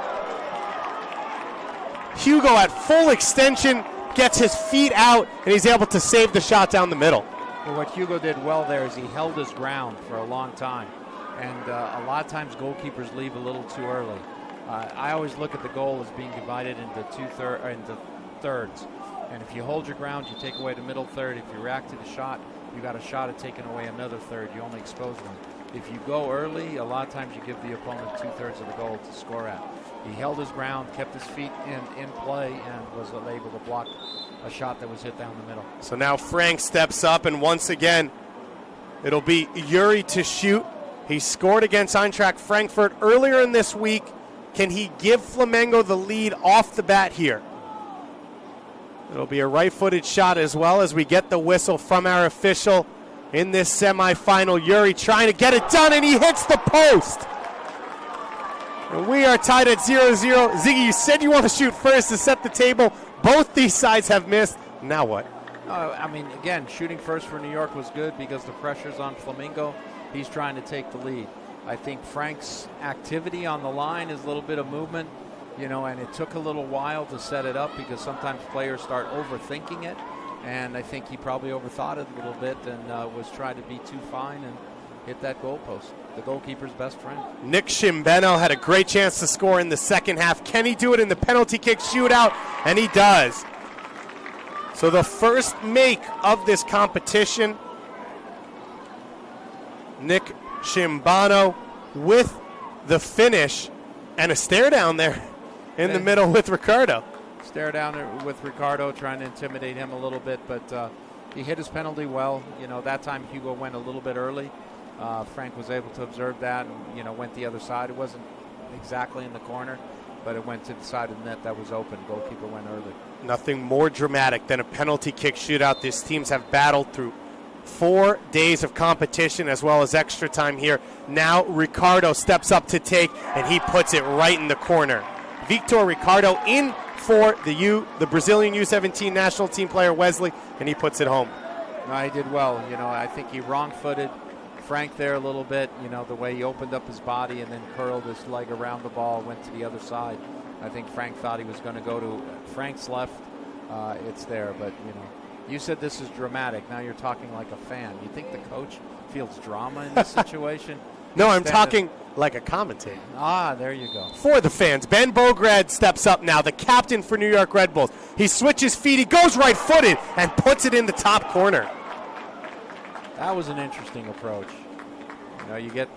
Hugo at full extension gets his feet out, and he's able to save the shot down the middle. Well, what Hugo did well there is he held his ground for a long time. And a lot of times goalkeepers leave a little too early. I always look at the goal as being divided into into thirds. And if you hold your ground, you take away the middle third. If you react to the shot, you got a shot at taking away another third. You only expose one. If you go early, a lot of times you give the opponent 2/3 of the goal to score at. He held his ground, kept his feet in play, and was able to block a shot that was hit down the middle. So now Frank steps up, and once again, it'll be Yuri to shoot. He scored against Eintracht Frankfurt earlier in this week. Can he give Flamengo the lead off the bat here? It'll be a right-footed shot as well as we get the whistle from our official in this semifinal. Yuri trying to get it done, and he hits the post. And we are tied at 0-0. Ziggy, you said you want to shoot first to set the table. Both these sides have missed. Now what? I mean, again, shooting first for New York was good because the pressure's on Flamengo. He's trying to take the lead. I think Frank's activity on the line is a little bit of movement, and it took a little while to set it up because sometimes players start overthinking it. And I think he probably overthought it a little bit and was trying to be too fine and hit that goalpost. The goalkeeper's best friend. Nick Shimbeno had a great chance to score in the second half. Can he do it in the penalty kick shootout? And he does. So the first make of this competition, Nick Shimbano with the finish and a stare down there in the middle with Ricardo. Stare down with Ricardo, trying to intimidate him a little bit, but he hit his penalty well. That time Hugo went a little bit early. Frank was able to observe that and, went the other side. It wasn't exactly in the corner, but it went to the side of the net that was open. Goalkeeper went early. Nothing more dramatic than a penalty kick shootout. These teams have battled through 4 days of competition as well as extra time here. Now Ricardo steps up to take, and he puts it right in the corner. Victor Ricardo in for the Brazilian U17 national team player Wesley, and he puts it home. No, he did well. I think he wrong-footed Frank there a little bit, the way he opened up his body and then curled his leg around the ball, went to the other side. I think Frank thought he was going to go to Frank's left. It's there, but, you said this is dramatic. Now you're talking like a fan. You think the coach feels drama in this situation? No, I'm talking like a commentator. There you go. For the fans, Ben Bograd steps up now, the captain for New York Red Bulls. He switches feet, he goes right-footed and puts it in the top corner. That was an interesting approach. You get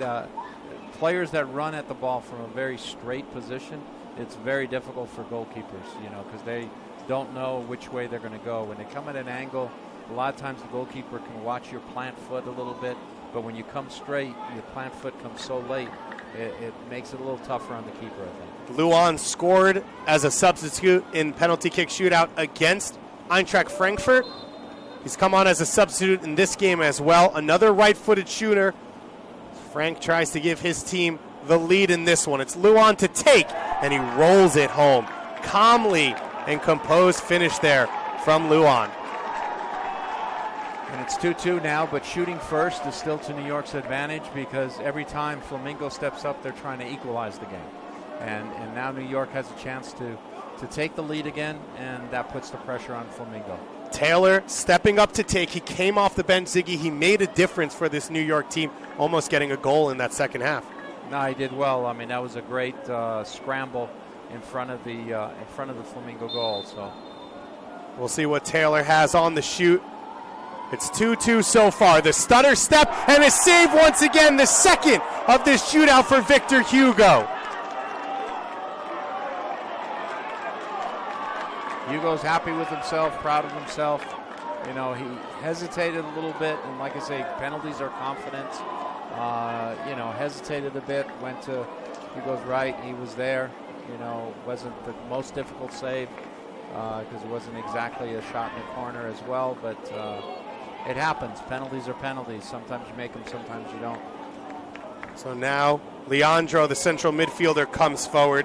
players that run at the ball from a very straight position. It's very difficult for goalkeepers, because they don't know which way they're going to go. When they come at an angle, a lot of times the goalkeeper can watch your plant foot a little bit, but when you come straight, your plant foot comes so late, it makes it a little tougher on the keeper, I think. Luan scored as a substitute in penalty kick shootout against Eintracht Frankfurt. He's come on as a substitute in this game as well. Another right-footed shooter. Frank tries to give his team the lead in this one. It's Luan to take, and he rolls it home. Calmly and composed finish there from Luan. And it's 2-2 now, but shooting first is still to New York's advantage because every time Flamengo steps up, they're trying to equalize the game. And now New York has a chance to take the lead again, and that puts the pressure on Flamengo. Taylor stepping up to take. He came off the bench, Ziggy. He made a difference for this New York team, almost getting a goal in that second half. No, he did well. I mean, that was a great scramble in front of the Flamengo goal. So we'll see what Taylor has on the shoot. It's 2-2 so far. The stutter step and a save once again. The second of this shootout for Victor Hugo. Hugo's happy with himself, proud of himself. He hesitated a little bit, and like I say, penalties are confidence. Hesitated a bit, went to Hugo's right. He was there. Wasn't the most difficult save because it wasn't exactly a shot in the corner as well, but it happens. Penalties are penalties. Sometimes you make them, sometimes you don't. So now Leandro, the central midfielder, comes forward.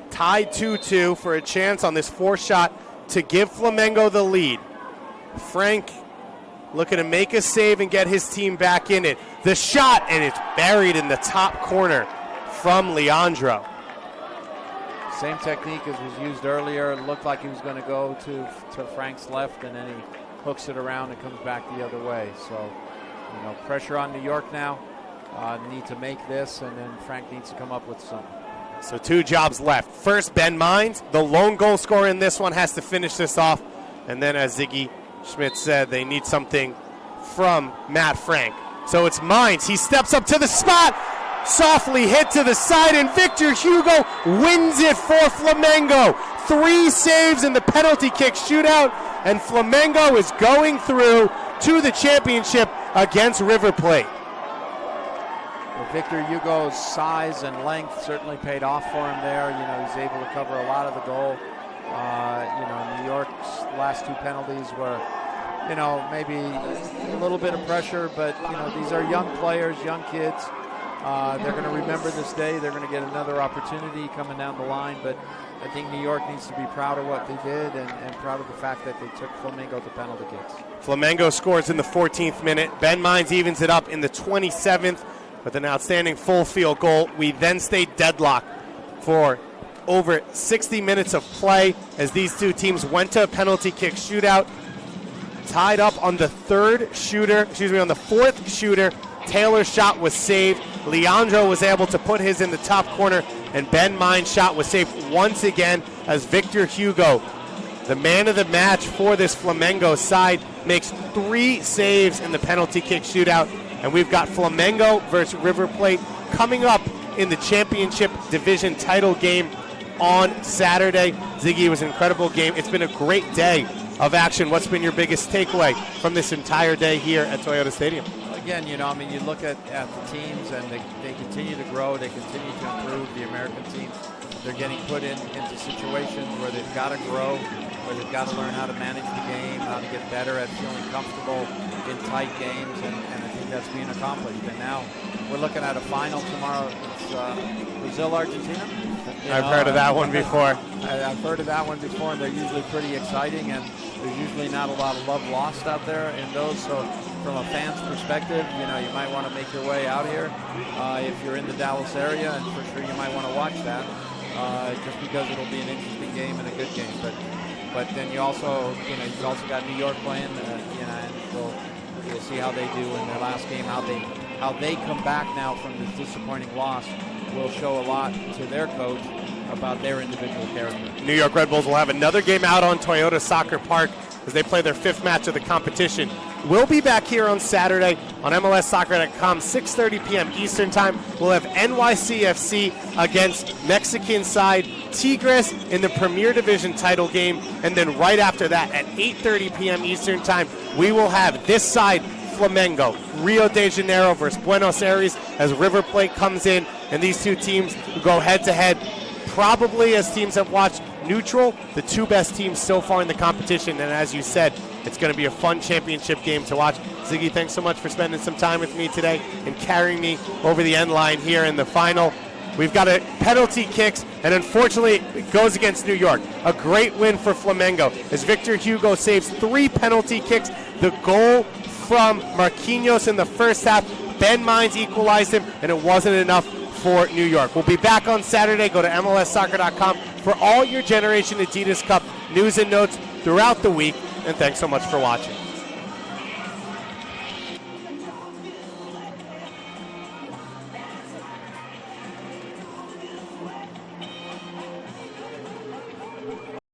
Tied 2-2 for a chance on this fourth shot to give Flamengo the lead. Frank looking to make a save and get his team back in it. The shot, and it's buried in the top corner from Leandro. Same technique as was used earlier. It looked like he was going to go to Frank's left, and then he hooks it around and comes back the other way. So, pressure on New York now. Need to make this, and then Frank needs to come up with something. So 2 jobs left. First, Ben Mines, the lone goal scorer in this one, has to finish this off. And then, as Ziggy Schmidt said, they need something from Matt Frank. So it's Mines. He steps up to the spot, softly hit to the side, and Victor Hugo wins it for Flamengo. 3 saves in the penalty kick shootout, and Flamengo is going through to the championship against River Plate. Well, Victor Hugo's size and length certainly paid off for him there. You know, he's able to cover a lot of the goal. New York's last 2 penalties were, maybe a little bit of pressure, but, these are young players, young kids. They're going to remember this day. They're going to get another opportunity coming down the line, but I think New York needs to be proud of what they did and proud of the fact that they took Flamengo to penalty kicks. Flamengo scores in the 14th minute. Ben Mines evens it up in the 27th with an outstanding full field goal. We then stayed deadlocked for over 60 minutes of play as these two teams went to a penalty kick shootout. Tied up on the fourth shooter. Taylor's shot was saved. Leandro was able to put his in the top corner, and Ben Mines' shot was saved once again as Victor Hugo, the man of the match for this Flamengo side, makes 3 saves in the penalty kick shootout. And we've got Flamengo versus River Plate coming up in the championship division title game on Saturday. Ziggy, it was an incredible game. It's been a great day of action. What's been your biggest takeaway from this entire day here at Toyota Stadium? Again, you look at the teams, and they continue to grow. They continue to improve. The American teams, they're getting put into situations where they've got to grow, where they've got to learn how to manage the game, how to get better at feeling comfortable in tight games, and I think that's being accomplished. And now we're looking at a final tomorrow. It's Brazil-Argentina. I've heard of that one before. I've heard of that one before, and they're usually pretty exciting, and there's usually not a lot of love lost out there in those. So from a fan's perspective, you might want to make your way out here if you're in the Dallas area, and for sure you might want to watch that just because it'll be an interesting game and a good game. But then you also got New York playing, and we'll see how they do in their last game. How they come back now from this disappointing loss will show a lot to their coach about their individual character. New York Red Bulls will have another game out on Toyota Soccer Park as they play their 5th match of the competition. We'll be back here on Saturday on MLSsoccer.com, 6:30 p.m. Eastern Time. We'll have NYCFC against Mexican side Tigres in the Premier Division title game. And then right after that at 8:30 p.m. Eastern Time, we will have this side, Flamengo, Rio de Janeiro versus Buenos Aires as River Plate comes in. And these two teams go head-to-head, probably as teams have watched neutral, the 2 best teams so far in the competition. And as you said, it's going to be a fun championship game to watch. Ziggy, thanks so much for spending some time with me today and carrying me over the end line here in the final. We've got a penalty kicks, and unfortunately it goes against New York. A great win for Flamengo as Victor Hugo saves 3 penalty kicks. The goal from Marquinhos in the first half, Ben Mines equalized him, and it wasn't enough for New York. We'll be back on Saturday. Go to MLSsoccer.com for all your Generation Adidas Cup news and notes throughout the week. And thanks so much for watching.